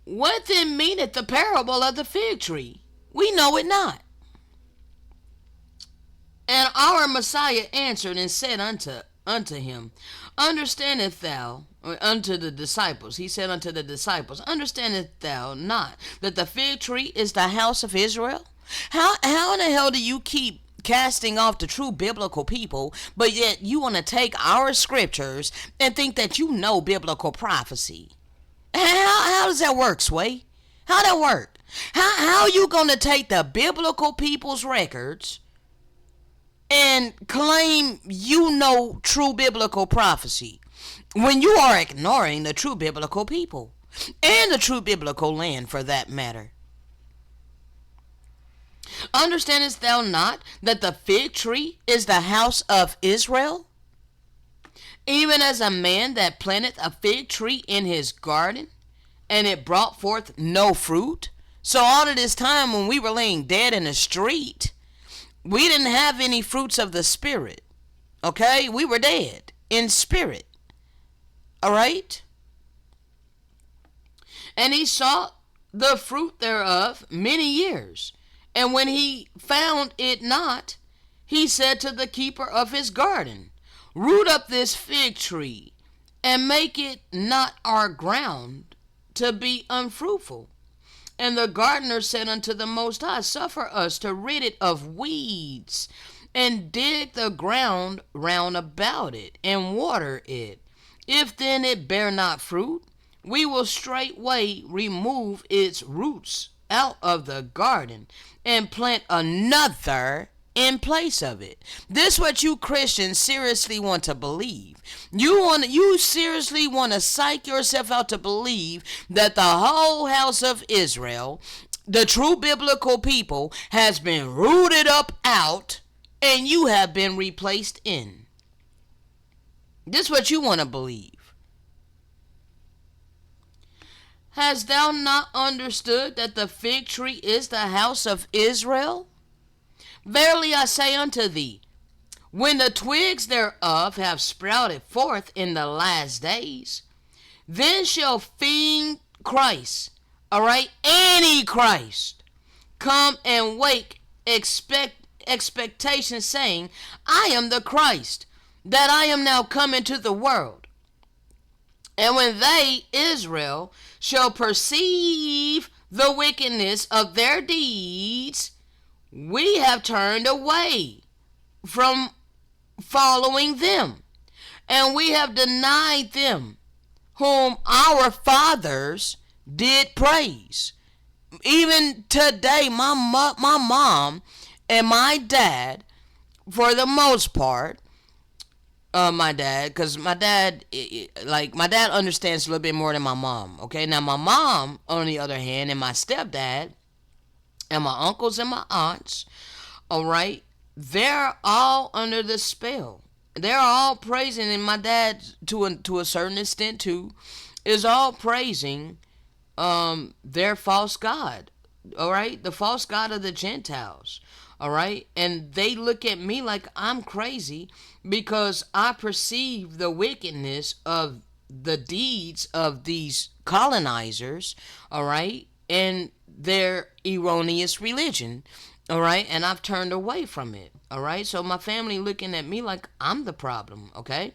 What then meaneth the parable of the fig tree? We know it not. And our Messiah answered and said unto him, Understandest thou, or unto the disciples, he said unto the disciples, Understandest thou not that the fig tree is the house of Israel? How in the hell do you keep casting off the true biblical people, but yet you want to take our scriptures and think that you know biblical prophecy? How does that work, Sway? How that work? How you gonna take the biblical people's records and claim you know true biblical prophecy when you are ignoring the true biblical people and the true biblical land, for that matter? Understandest thou not that the fig tree is the house of Israel? Even as a man that planteth a fig tree in his garden, and it brought forth no fruit. So all of this time when we were laying dead in the street, we didn't have any fruits of the Spirit. Okay? We were dead in spirit. All right? And he sought the fruit thereof many years. And when he found it not, he said to the keeper of his garden, Root up this fig tree, and make it not our ground to be unfruitful. And the gardener said unto the Most High, Suffer us to rid it of weeds, and dig the ground round about it, and water it. If then it bear not fruit, we will straightway remove its roots out of the garden, and plant another in place of it. This what you Christians seriously want to believe. You seriously want to psych yourself out to believe that the whole house of Israel, the true biblical people, has been rooted up out and you have been replaced in. This what you want to believe. Hast thou not understood that the fig tree is the house of Israel? Verily I say unto thee, when the twigs thereof have sprouted forth in the last days, then shall fiend Christ, all right, Antichrist, come and wake expectation, saying, I am the Christ, that I am now come into the world. And when they, Israel, shall perceive the wickedness of their deeds, we have turned away from following them, and we have denied them whom our fathers did praise. Even today, my mom and my dad, for the most part, my dad, because my dad understands a little bit more than my mom. Okay, now my mom, on the other hand, and my stepdad, and my uncles and my aunts, all right, they're all under the spell. They're all praising, and my dad, to a certain extent too, is all praising their false god. All right, the false god of the Gentiles. All right. And they look at me like I'm crazy because I perceive the wickedness of the deeds of these colonizers. All right. And their erroneous religion. All right. And I've turned away from it. All right. So my family looking at me like I'm the problem. Okay.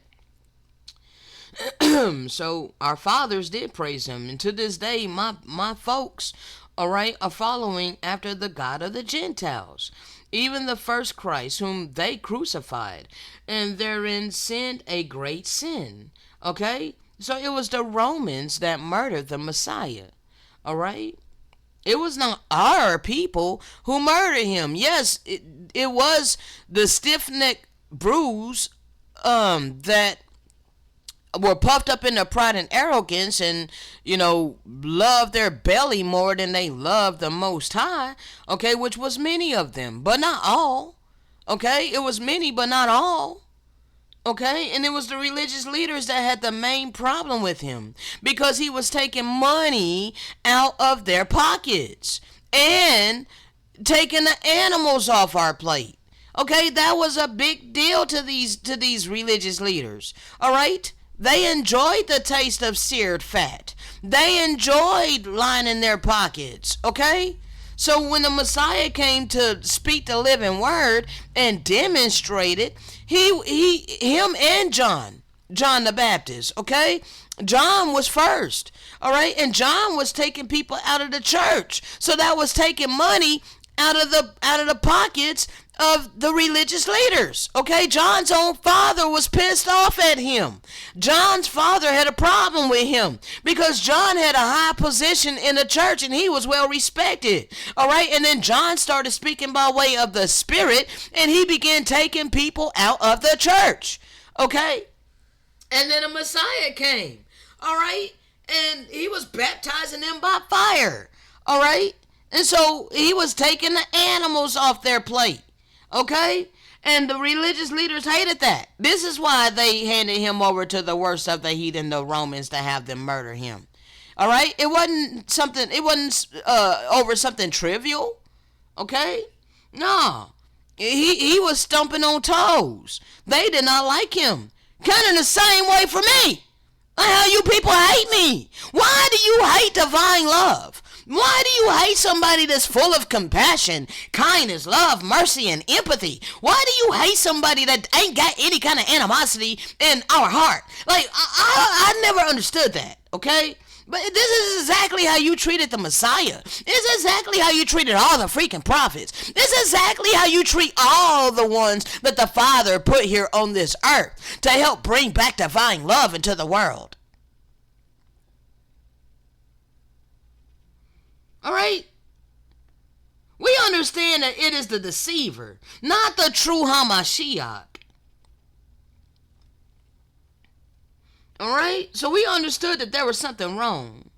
So our fathers did praise him, and to this day, my folks, all right, are following after the God of the Gentiles, even the first Christ, whom they crucified, and therein sinned a great sin. Okay, so it was the Romans that murdered the Messiah. All right. It was not our people who murdered him. Yes, it was the stiff necked brews that were puffed up in their pride and arrogance and, loved their belly more than they loved the Most High, okay, which was many of them, but not all, okay? It was many, but not all. Okay, and it was the religious leaders that had the main problem with him because he was taking money out of their pockets and taking the animals off our plate. Okay, that was a big deal to these religious leaders. All right? They enjoyed the taste of seared fat. They enjoyed lining their pockets. Okay? So when the Messiah came to speak the living word and demonstrate it, him and John the Baptist, okay? John was first, all right? And John was taking people out of the church. So that was taking money out of the pockets of the religious leaders. Okay, John's own father was pissed off at him. John's father had a problem with him because John had a high position in the church and he was well respected. All right, and then John started speaking by way of the Spirit and he began taking people out of the church. Okay, and then a Messiah came. All right, and he was baptizing them by fire. All right, and so he was taking the animals off their plate. Okay? And the religious leaders hated that. This is why they handed him over to the worst of the heathen, the Romans, to have them murder him. All right? It wasn't over something trivial. Okay? No. He was stumping on toes. They did not like him. Kind of the same way for me. Like how you people hate me. Why do you hate divine love? Why do you hate somebody that's full of compassion, kindness, love, mercy, and empathy? Why do you hate somebody that ain't got any kind of animosity in our heart? Like, I never understood that, okay? But this is exactly how you treated the Messiah. This is exactly how you treated all the freaking prophets. This is exactly how you treat all the ones that the Father put here on this earth to help bring back divine love into the world. All right? We understand that it is the deceiver, not the true Hamashiach. All right? So we understood that there was something wrong.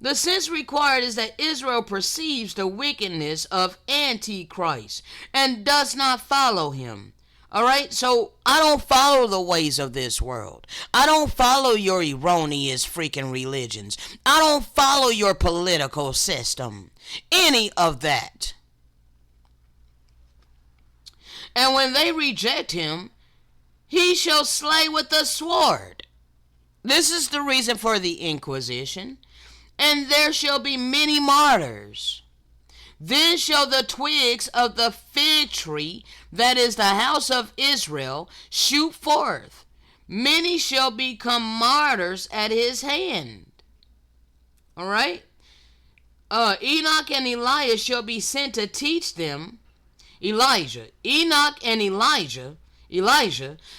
The sense required is that Israel perceives the wickedness of Antichrist and does not follow him. All right, so I don't follow the ways of this world. I don't follow your erroneous freaking religions. I don't follow your political system. Any of that. And when they reject him, he shall slay with the sword. This is the reason for the Inquisition. And there shall be many martyrs. Then shall the twigs of the fig tree, that is the house of Israel, shoot forth. Many shall become martyrs at his hand. All right? Enoch and Elijah shall be sent to teach them. Enoch and Elijah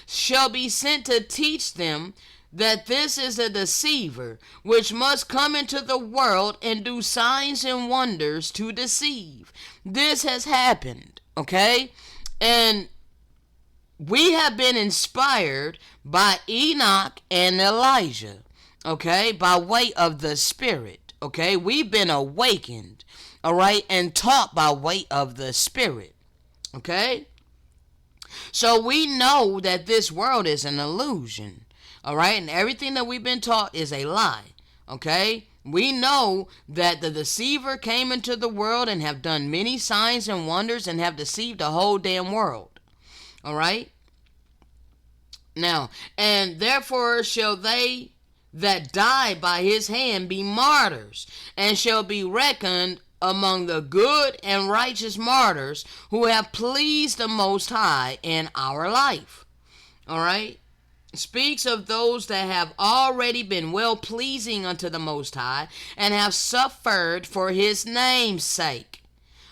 shall be sent to teach them that this is a deceiver, which must come into the world and do signs and wonders to deceive. This has happened, okay? And we have been inspired by Enoch and Elijah, okay? By way of the Spirit, okay? We've been awakened, all right? And taught by way of the Spirit, okay? So we know that this world is an illusion. All right, and everything that we've been taught is a lie. Okay? We know that the deceiver came into the world and have done many signs and wonders and have deceived the whole damn world. All right? Now, and therefore shall they that die by his hand be martyrs, and shall be reckoned among the good and righteous martyrs who have pleased the Most High in our life. All right? Speaks of those that have already been well pleasing unto the Most High and have suffered for his name's sake.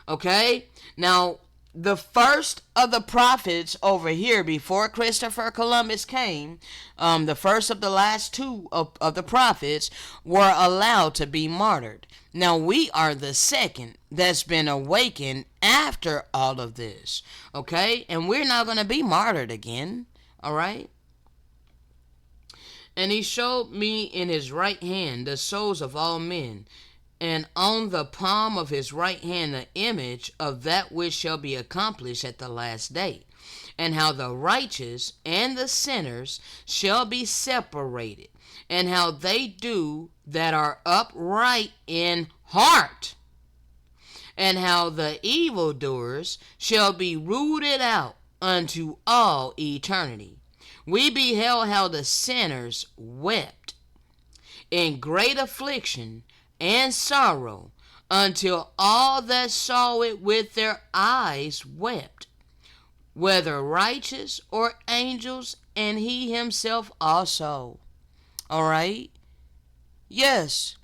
Okay? Now, the first of the prophets over here before Christopher Columbus came, the first of the last two of the prophets were allowed to be martyred. Now, we are the second that's been awakened after all of this. Okay? And we're not going to be martyred again. All right? And he showed me in his right hand the souls of all men, and on the palm of his right hand the image of that which shall be accomplished at the last day, and how the righteous and the sinners shall be separated, and how they do that are upright in heart, and how the evildoers shall be rooted out unto all eternity. We beheld how the sinners wept in great affliction and sorrow, until all that saw it with their eyes wept, whether righteous or angels, and he himself also. All right? Yes,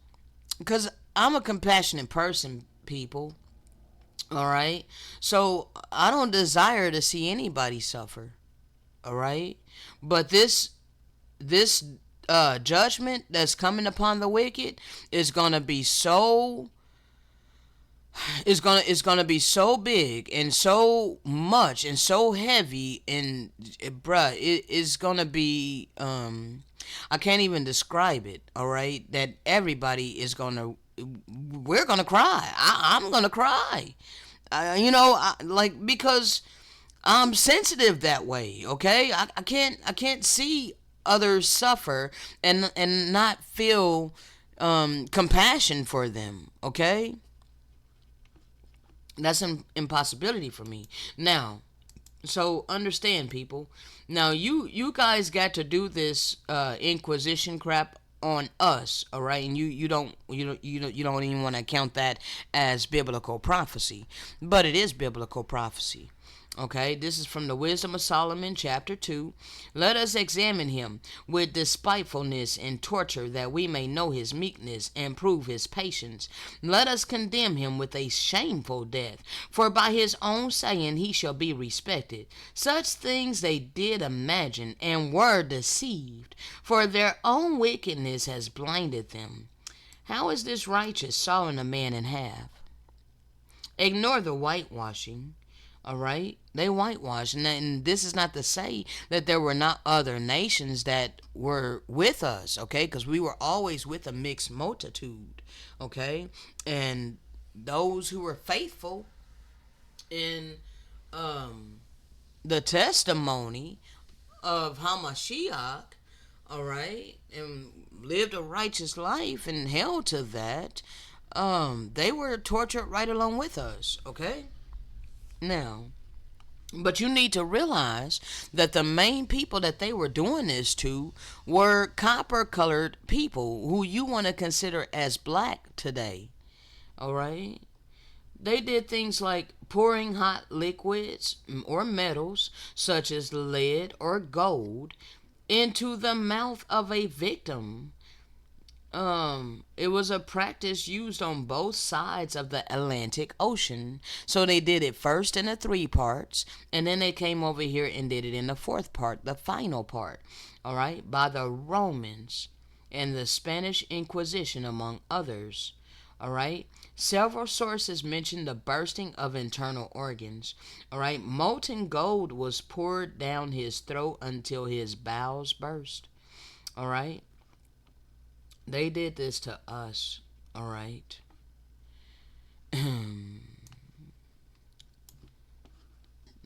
because I'm a compassionate person, people. All right? So I don't desire to see anybody suffer. All right? But this judgment that's coming upon the wicked is gonna be so is gonna be so big and so much and so heavy, and bruh, it is gonna be I can't even describe it. All right, that everybody is gonna we're gonna cry. I'm gonna cry. Like, because I'm sensitive that way. Okay, I can't see others suffer and not feel compassion for them. Okay, that's an impossibility for me. Now, so understand, people. Now, you guys got to do this Inquisition crap on us, all right? And you don't even want to count that as biblical prophecy, but it is biblical prophecy. Okay, this is from the Wisdom of Solomon, chapter 2. Let us examine him with despitefulness and torture, that we may know his meekness and prove his patience. Let us condemn him with a shameful death, for by his own saying he shall be respected. Such things they did imagine, and were deceived, for their own wickedness has blinded them. How is this righteous sawing a man in half? Ignore the whitewashing. All right, they whitewash, and this is not to say that there were not other nations that were with us, okay? Because we were always with a mixed multitude, okay? And those who were faithful in the testimony of Hamashiach, all right, and lived a righteous life and held to that, they were tortured right along with us, okay? Now, but you need to realize that the main people that they were doing this to were copper colored people who you want to consider as black today. All right? They did things like pouring hot liquids or metals, such as lead or gold, into the mouth of a victim. It was a practice used on both sides of the Atlantic Ocean. So they did it first in the three parts, and then they came over here and did it in the fourth part, the final part, all right, by the Romans and the Spanish Inquisition, among others. All right, several sources mention the bursting of internal organs. All right, molten gold was poured down his throat until his bowels burst. All right, they did this to us, all right? And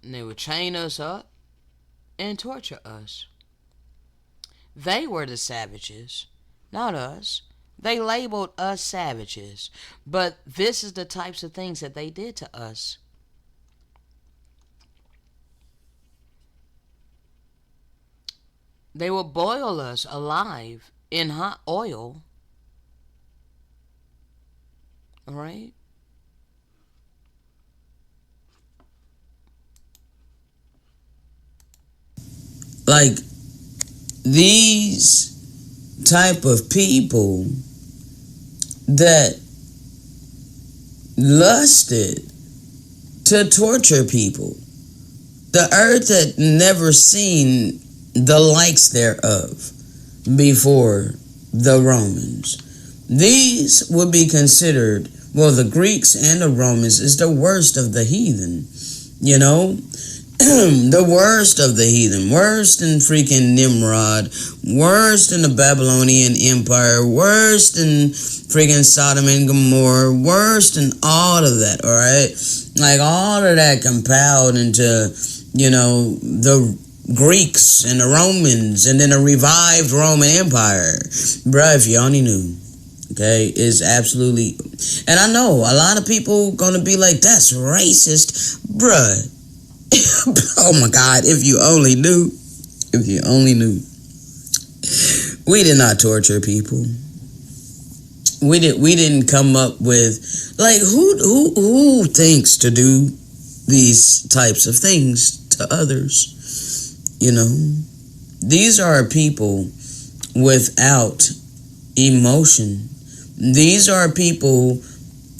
they would chain us up and torture us. They were the savages, not us. They labeled us savages, but this is the types of things that they did to us. They will boil us alive in hot oil, all right? Like these type of people that lusted to torture people. The earth had never seen the likes thereof before the Romans. These would be considered, well, the Greeks and the Romans is the worst of the heathen, you know? The worst of the heathen, worse than freaking Nimrod, worse than the Babylonian Empire, worse than freaking Sodom and Gomorrah, worse than all of that, alright? Like all of that compiled into, the Greeks and the Romans and then a revived Roman Empire. Bruh, if you only knew. Okay, is absolutely, and I know a lot of people gonna be like, that's racist, bruh. Oh my God, if you only knew. If you only knew. We did not torture people. We didn't come up with, like, who thinks to do these types of things to others? These are people without emotion. These are people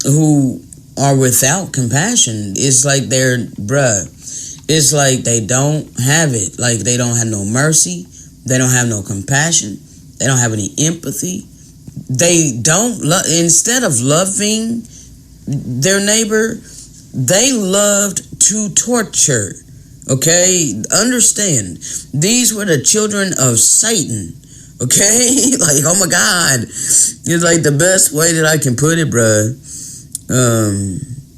who are without compassion. It's like they're, bruh, it's like they don't have it. Like they don't have no mercy. They don't have no compassion. They don't have any empathy. They don't love, instead of loving their neighbor, they loved to torture. Okay? Understand. These were the children of Satan. Okay? Like, oh my God. It's like the best way that I can put it, bruh.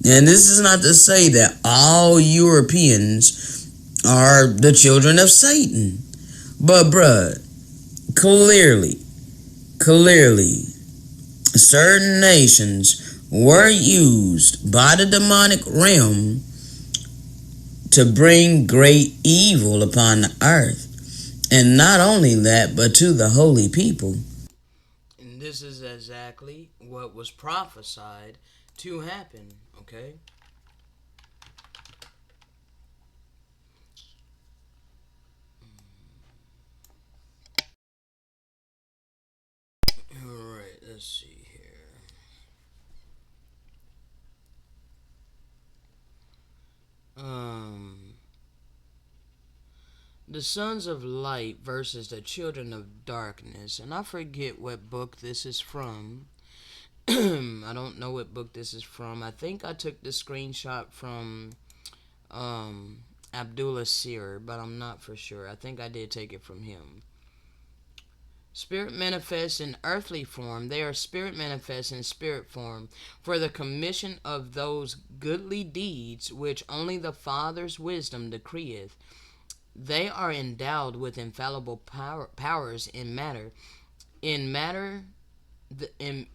And this is not to say that all Europeans are the children of Satan. But bruh, clearly, certain nations were used by the demonic realm to bring great evil upon the earth. And not only that, but to the holy people. And this is exactly what was prophesied to happen, okay? Alright, let's see here. Um, the sons of light versus the children of darkness. And I forget what book this is from. I don't know what book this is from. I think I took the screenshot from um, Abdullah Seer, but I'm not for sure. I think I did take it from him. Spirit manifests in earthly form. They are spirit manifests in spirit form for the commission of those goodly deeds which only the Father's wisdom decreeth. They are endowed with infallible powers in matter. In matter, in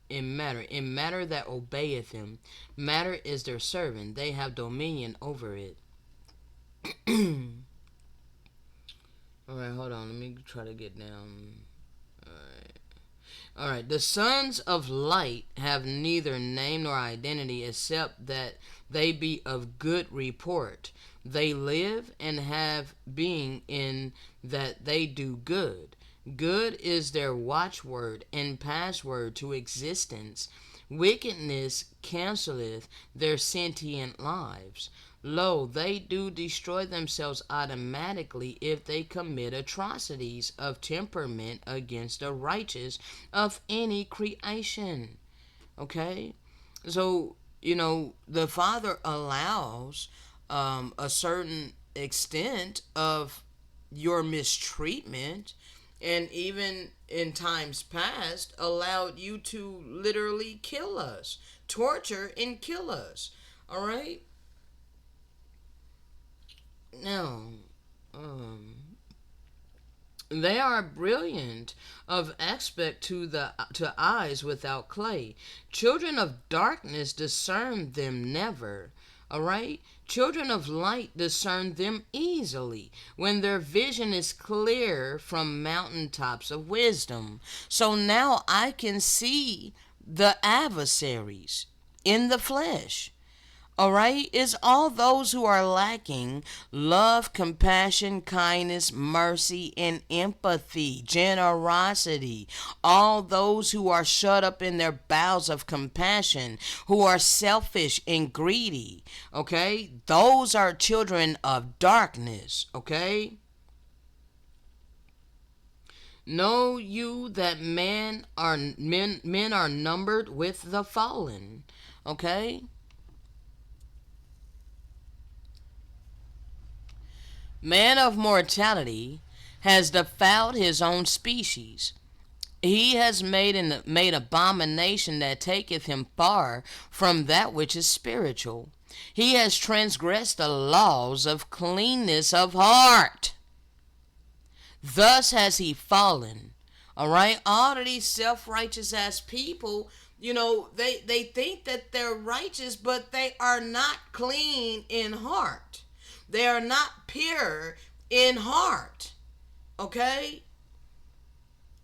matter that obeyeth him. Matter is their servant. They have dominion over it. All right, hold on. Let me try to get down. All right. All right. The sons of light have neither name nor identity except that they be of good report. They live and have being in that they do good. Good is their watchword and password to existence. Wickedness cancelleth their sentient lives. Lo, they do destroy themselves automatically if they commit atrocities of temperament against the righteous of any creation. Okay? So, the Father allows a certain extent of your mistreatment, and even in times past allowed you to literally kill us, torture and kill us. All right? Now, um, They are brilliant of aspect to eyes without clay. Children of darkness discern them never. All right? Children of light discern them easily when their vision is clear from mountaintops of wisdom. So now I can see the adversaries in the flesh. All right, is all those who are lacking love, compassion, kindness, mercy, and empathy, generosity. All those who are shut up in their bowels of compassion, who are selfish and greedy. Okay, those are children of darkness. Okay, know you that men are numbered with the fallen. Okay. Man of mortality has defiled his own species. He has made abomination that taketh him far from that which is spiritual. He has transgressed the laws of cleanness of heart. Thus has he fallen. All right, all of these self-righteous ass people, they think that they're righteous, but they are not clean in heart. They are not pure in heart. Okay?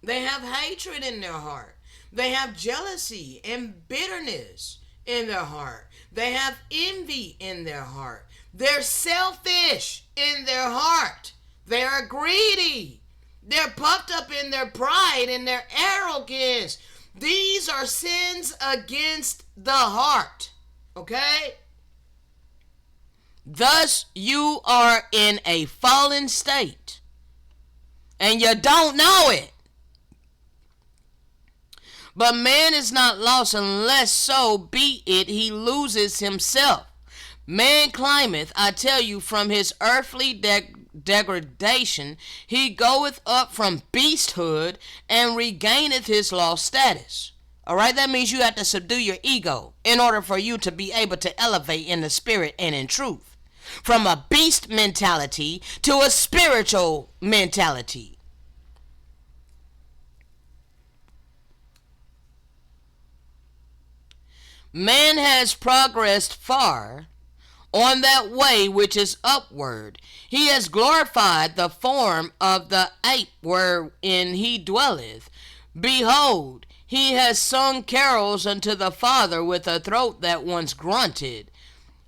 They have hatred in their heart. They have jealousy and bitterness in their heart. They have envy in their heart. They're selfish in their heart. They are greedy. They're puffed up in their pride and their arrogance. These are sins against the heart. Okay? Thus, you are in a fallen state, and you don't know it. But man is not lost unless so be it he loses himself. Man climbeth, I tell you, from his earthly degradation, he goeth up from beasthood and regaineth his lost status. All right, that means you have to subdue your ego in order for you to be able to elevate in the spirit and in truth. From a beast mentality to a spiritual mentality. Man has progressed far on that way which is upward. He has glorified the form of the ape wherein he dwelleth. Behold, he has sung carols unto the Father with a throat that once grunted.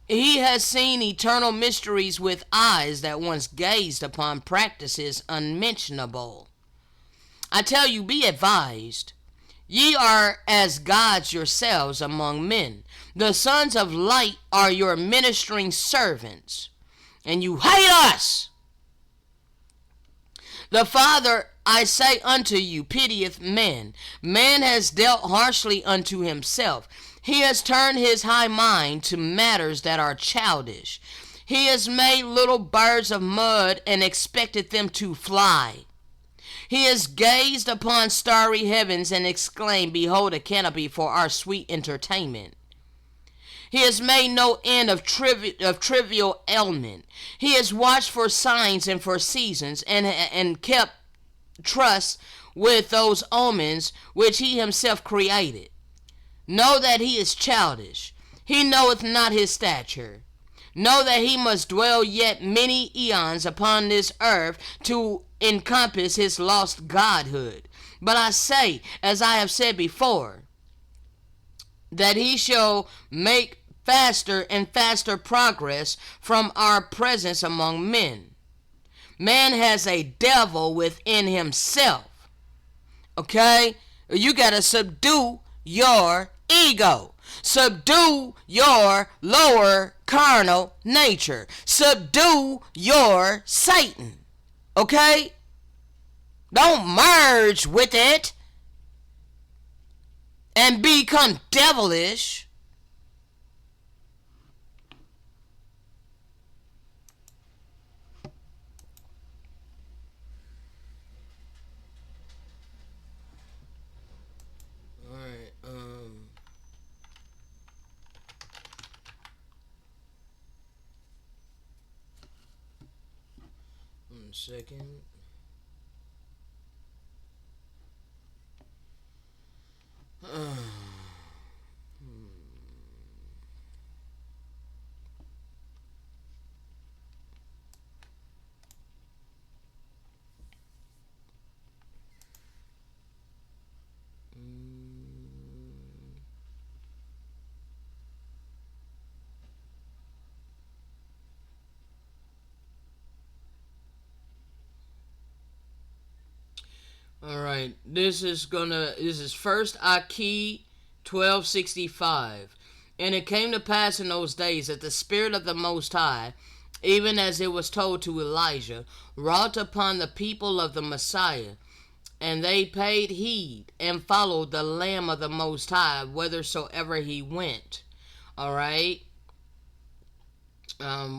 He has seen eternal mysteries with eyes that once gazed upon practices unmentionable. I tell you, be advised. Ye are as gods yourselves among men. The sons of light are your ministering servants, and you hate us. The Father, I say unto you, pitieth men. Man has dealt harshly unto himself. He has turned his high mind to matters that are childish. He has made little birds of mud and expected them to fly. He has gazed upon starry heavens and exclaimed, behold a canopy for our sweet entertainment. He has made no end of trivial ailment. He has watched for signs and for seasons, and kept trust with those omens which he himself created. Know that he is childish. He knoweth not his stature. Know that he must dwell yet many eons upon this earth to encompass his lost godhood. But I say, as I have said before, that he shall make faster and faster progress from our presence among men. Man has a devil within himself. Okay? You gotta subdue your ego. Subdue your lower carnal nature. Subdue your Satan. Okay? Don't merge with it and become devilish. Alright, 1 second. All right. This is first Aki 1265. And it came to pass in those days that the Spirit of the Most High, even as it was told to Elijah, wrought upon the people of the Messiah, and they paid heed and followed the Lamb of the Most High whithersoever he went. All right.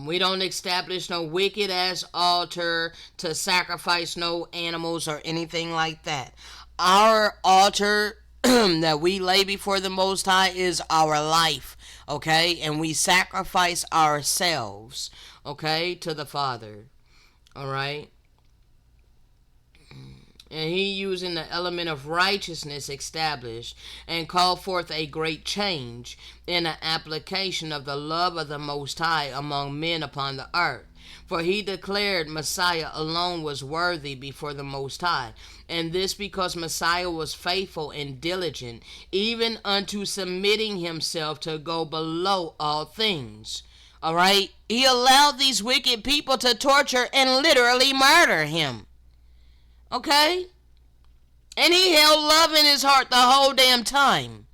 We don't establish no wicked ass altar to sacrifice no animals or anything like that. Our altar that we lay before the Most High is our life, okay? And we sacrifice ourselves, okay, to the Father, all right? And he, using the element of righteousness, established and called forth a great change in the application of the love of the Most High among men upon the earth. For he declared Messiah alone was worthy before the Most High, and this because Messiah was faithful and diligent, even unto submitting himself to go below all things. All right? He allowed these wicked people to torture and literally murder him. Okay? And he held love in his heart the whole damn time.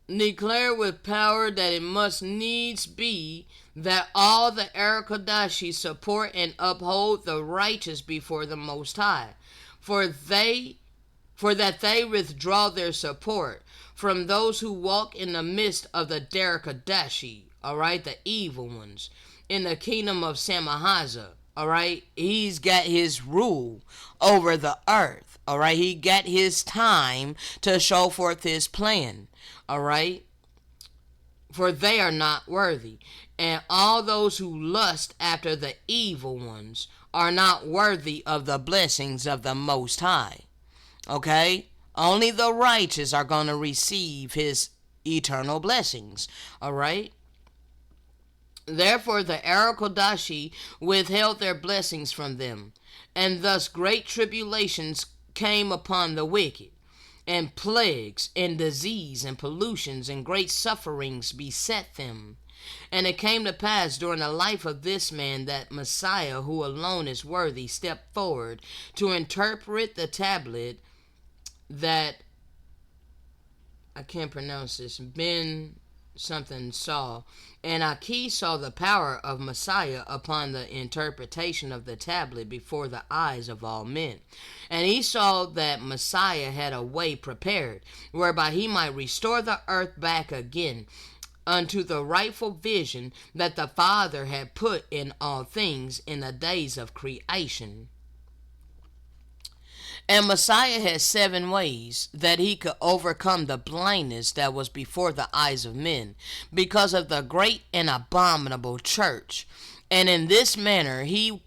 Declare with power that it must needs be that all the Arakadashi support and uphold the righteous before the Most High. For that they withdraw their support from those who walk in the midst of the Darakadashi, alright, the evil ones, in the kingdom of Samahaza. Alright, he's got his rule over the earth. Alright, he got his time to show forth his plan. Alright, for they are not worthy. And all those who lust after the evil ones are not worthy of the blessings of the Most High. Okay, only the righteous are going to receive his eternal blessings. Alright. Therefore the Arakodashi withheld their blessings from them, and thus great tribulations came upon the wicked, and plagues, and disease, and pollutions, and great sufferings beset them. And it came to pass during the life of this man that Messiah, who alone is worthy, stepped forward to interpret the tablet that, I can't pronounce this, Ben something saw. And Aki saw the power of Messiah upon the interpretation of the tablet before the eyes of all men. And he saw that Messiah had a way prepared, whereby he might restore the earth back again unto the rightful vision that the Father had put in all things in the days of creation. And Messiah had 7 ways that he could overcome the blindness that was before the eyes of men, because of the great and abominable church. And in this manner he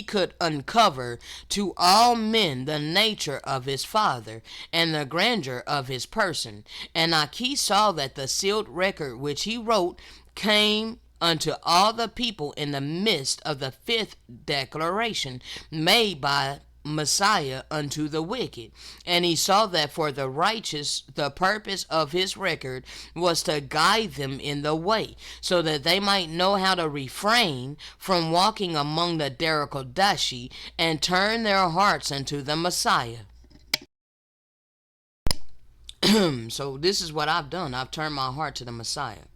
could uncover to all men the nature of his Father, and the grandeur of his person. And Aki saw that the sealed record which he wrote came unto all the people in the midst of the 5th declaration made by Messiah unto the wicked. And he saw that for the righteous the purpose of his record was to guide them in the way, so that they might know how to refrain from walking among the Darakadashi and turn their hearts unto the Messiah. So this is what I've done. I've turned my heart to the Messiah.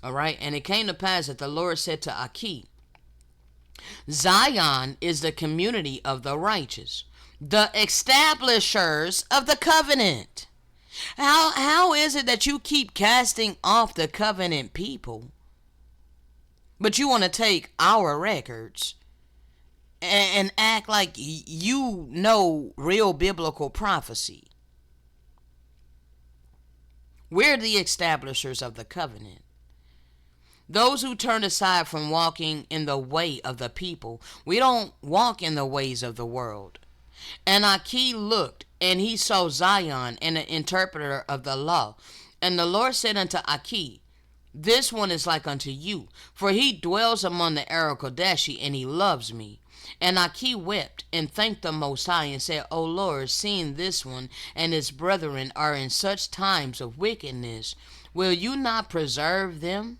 Alright, and it came to pass that the Lord said to Aki, Zion is the community of the righteous, the establishers of the covenant. How is it that you keep casting off the covenant people, but you want to take our records and act like you know real biblical prophecy? We're the establishers of the covenant. Those who turn aside from walking in the way of the people, we don't walk in the ways of the world. And Aki looked, and he saw Zion, and an interpreter of the law. And the Lord said unto Aki, This one is like unto you, for he dwells among the Arakodashi, and he loves me. And Aki wept, and thanked the Most High, and said, O Lord, seeing this one and his brethren are in such times of wickedness, will you not preserve them?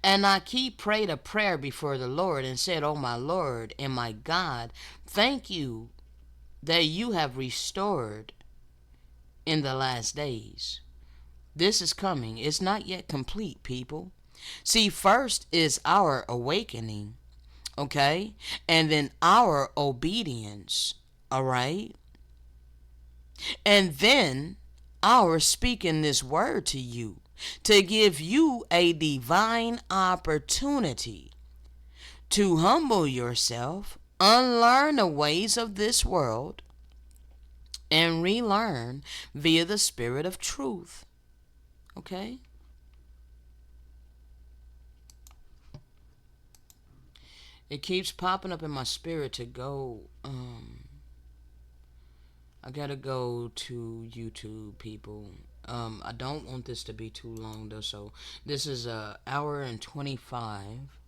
And Akib prayed a prayer before the Lord and said, "O my Lord and my God, thank you that you have restored in the last days." This is coming. It's not yet complete, people. See, first is our awakening, okay? And then our obedience, all right? And then our speaking this word to you to give you a divine opportunity to humble yourself, unlearn the ways of this world, and relearn via the spirit of truth. Okay? It keeps popping up in my spirit to go. I gotta go to YouTube, people. I don't want this to be too long though, so this is a hour and 25.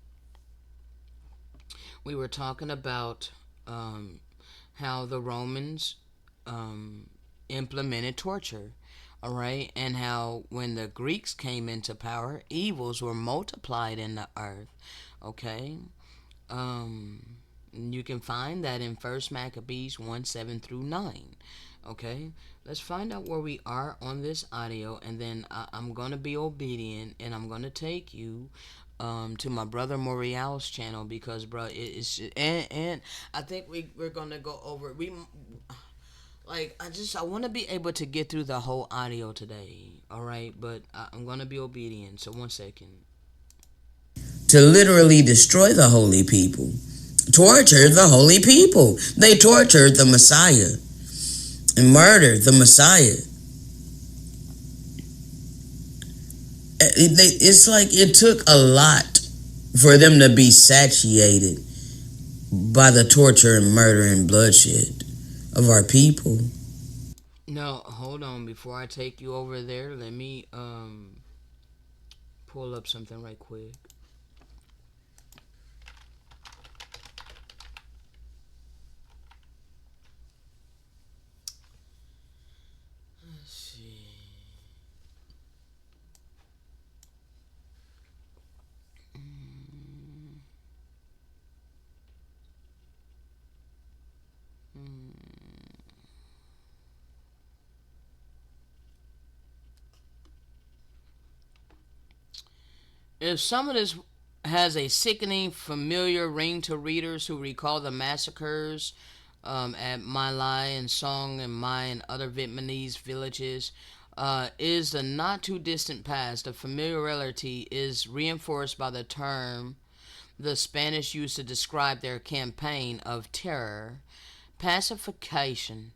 We were talking about how the Romans um, implemented torture, all right, and how when the Greeks came into power, evils were multiplied in the earth, okay. You can find that in First Maccabees 1:7 through 9. Okay, let's find out where we are on this audio, and then I'm gonna be obedient, and I'm gonna take you to my brother Morial's channel because, bro, it's and I think we're gonna go over we like I want to be able to get through the whole audio today. All right, but I'm gonna be obedient. So 1 second. To literally destroy the holy people, torture the holy people. They tortured the Messiah and murdered the Messiah. It's like it took a lot for them to be satiated by the torture and murder and bloodshed of our people. No, hold on. Before I take you over there, let me pull up something right quick. Let's see. If some of this has a sickening, familiar ring to readers who recall the massacres at My Lai and Song and Mai and other Vietnamese villages, is the not too distant past. The familiarity is reinforced by the term the Spanish used to describe their campaign of terror, pacification.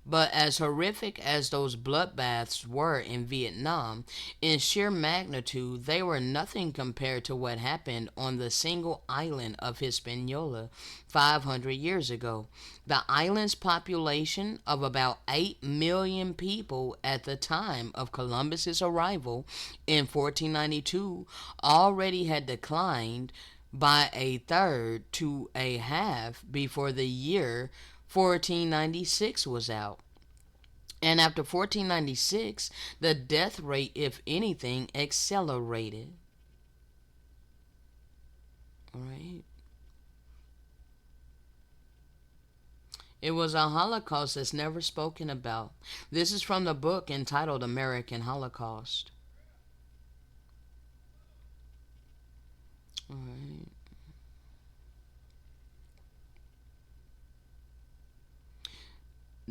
But as horrific as those bloodbaths were in Vietnam, in sheer magnitude, they were nothing compared to what happened on the single island of Hispaniola 500 years ago. The island's population of about 8 million people at the time of Columbus's arrival in 1492 already had declined by a third to a half before the year 1496 was out. And after 1496, the death rate, if anything, accelerated. All right. It was a Holocaust that's never spoken about. This is from the book entitled American Holocaust. All right.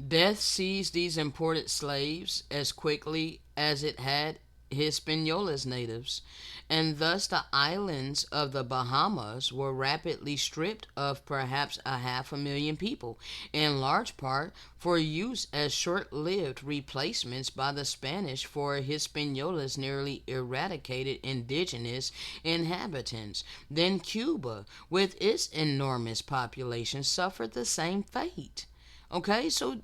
Death seized these imported slaves as quickly as it had Hispaniola's natives, and thus the islands of the Bahamas were rapidly stripped of perhaps a half a million people, in large part for use as short lived replacements by the Spanish for Hispaniola's nearly eradicated indigenous inhabitants. Then Cuba, with its enormous population, suffered the same fate. Okay, so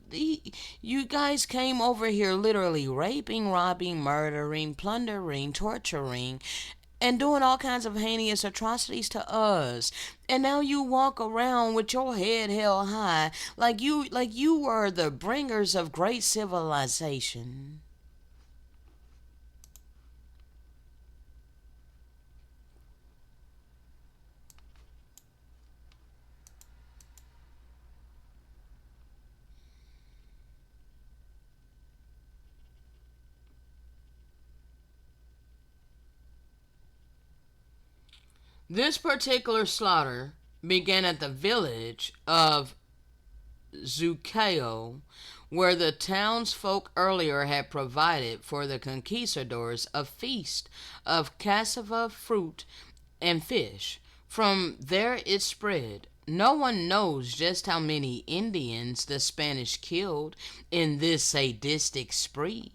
you guys came over here literally raping, robbing, murdering, plundering, torturing, and doing all kinds of heinous atrocities to us. And now you walk around with your head held high like you were the bringers of great civilization. This particular slaughter began at the village of Zucao, where the townsfolk earlier had provided for the conquistadors a feast of cassava fruit and fish. From there it spread. No one knows just how many Indians the Spanish killed in this sadistic spree,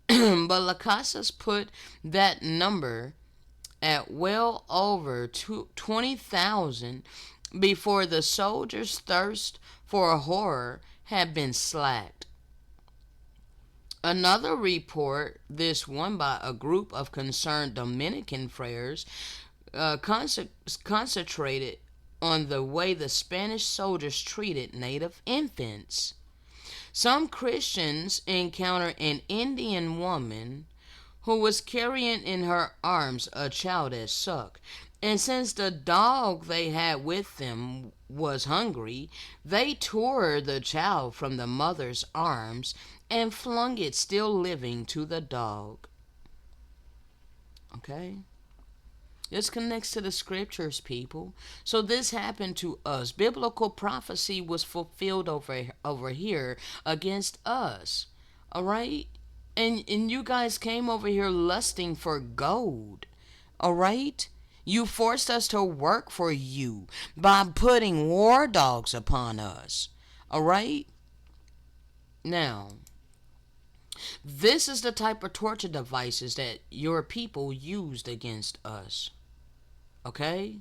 but Las Casas put that number at well over 20,000 before the soldiers' thirst for horror had been slaked. Another report, this one by a group of concerned Dominican friars, concentrated on the way the Spanish soldiers treated native infants. Some Christians encountered an Indian woman who was carrying in her arms a child at suck. And since the dog they had with them was hungry, they tore the child from the mother's arms and flung it still living to the dog. Okay? This connects to the scriptures, people. So this happened to us. Biblical prophecy was fulfilled over here against us. All right? And you guys came over here lusting for gold. All right? You forced us to work for you by putting war dogs upon us. All right? Now, this is the type of torture devices that your people used against us. Okay?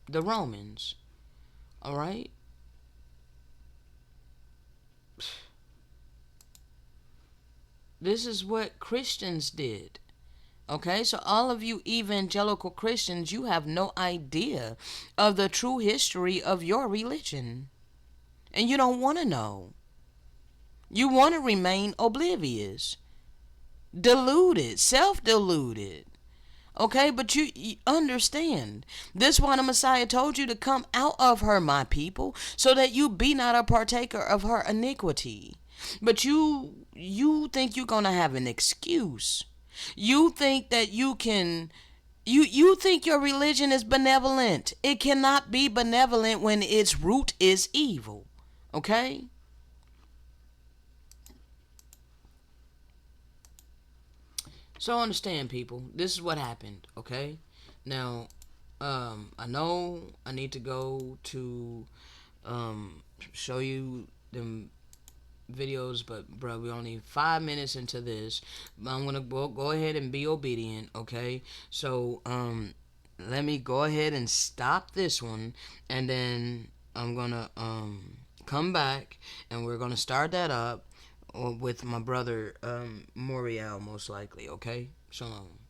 The Romans. All right? This is what Christians did. Okay, so all of you evangelical Christians, you have no idea of the true history of your religion. And you don't want to know. You want to remain oblivious, deluded, self deluded. Okay, but you understand. This why the Messiah told you to come out of her, my people, so that you be not a partaker of her iniquity. But you think you're gonna have an excuse. You think that you think your religion is benevolent. It cannot be benevolent when its root is evil. Okay? So understand, people. This is what happened. Okay? Now, I know I need to go to show you them videos, but bro, we're only 5 minutes into this. I'm gonna go ahead and be obedient, okay? So let me go ahead and stop this one, and then I'm gonna come back, and we're gonna start that up with my brother Moriel, most likely, okay? Shalom.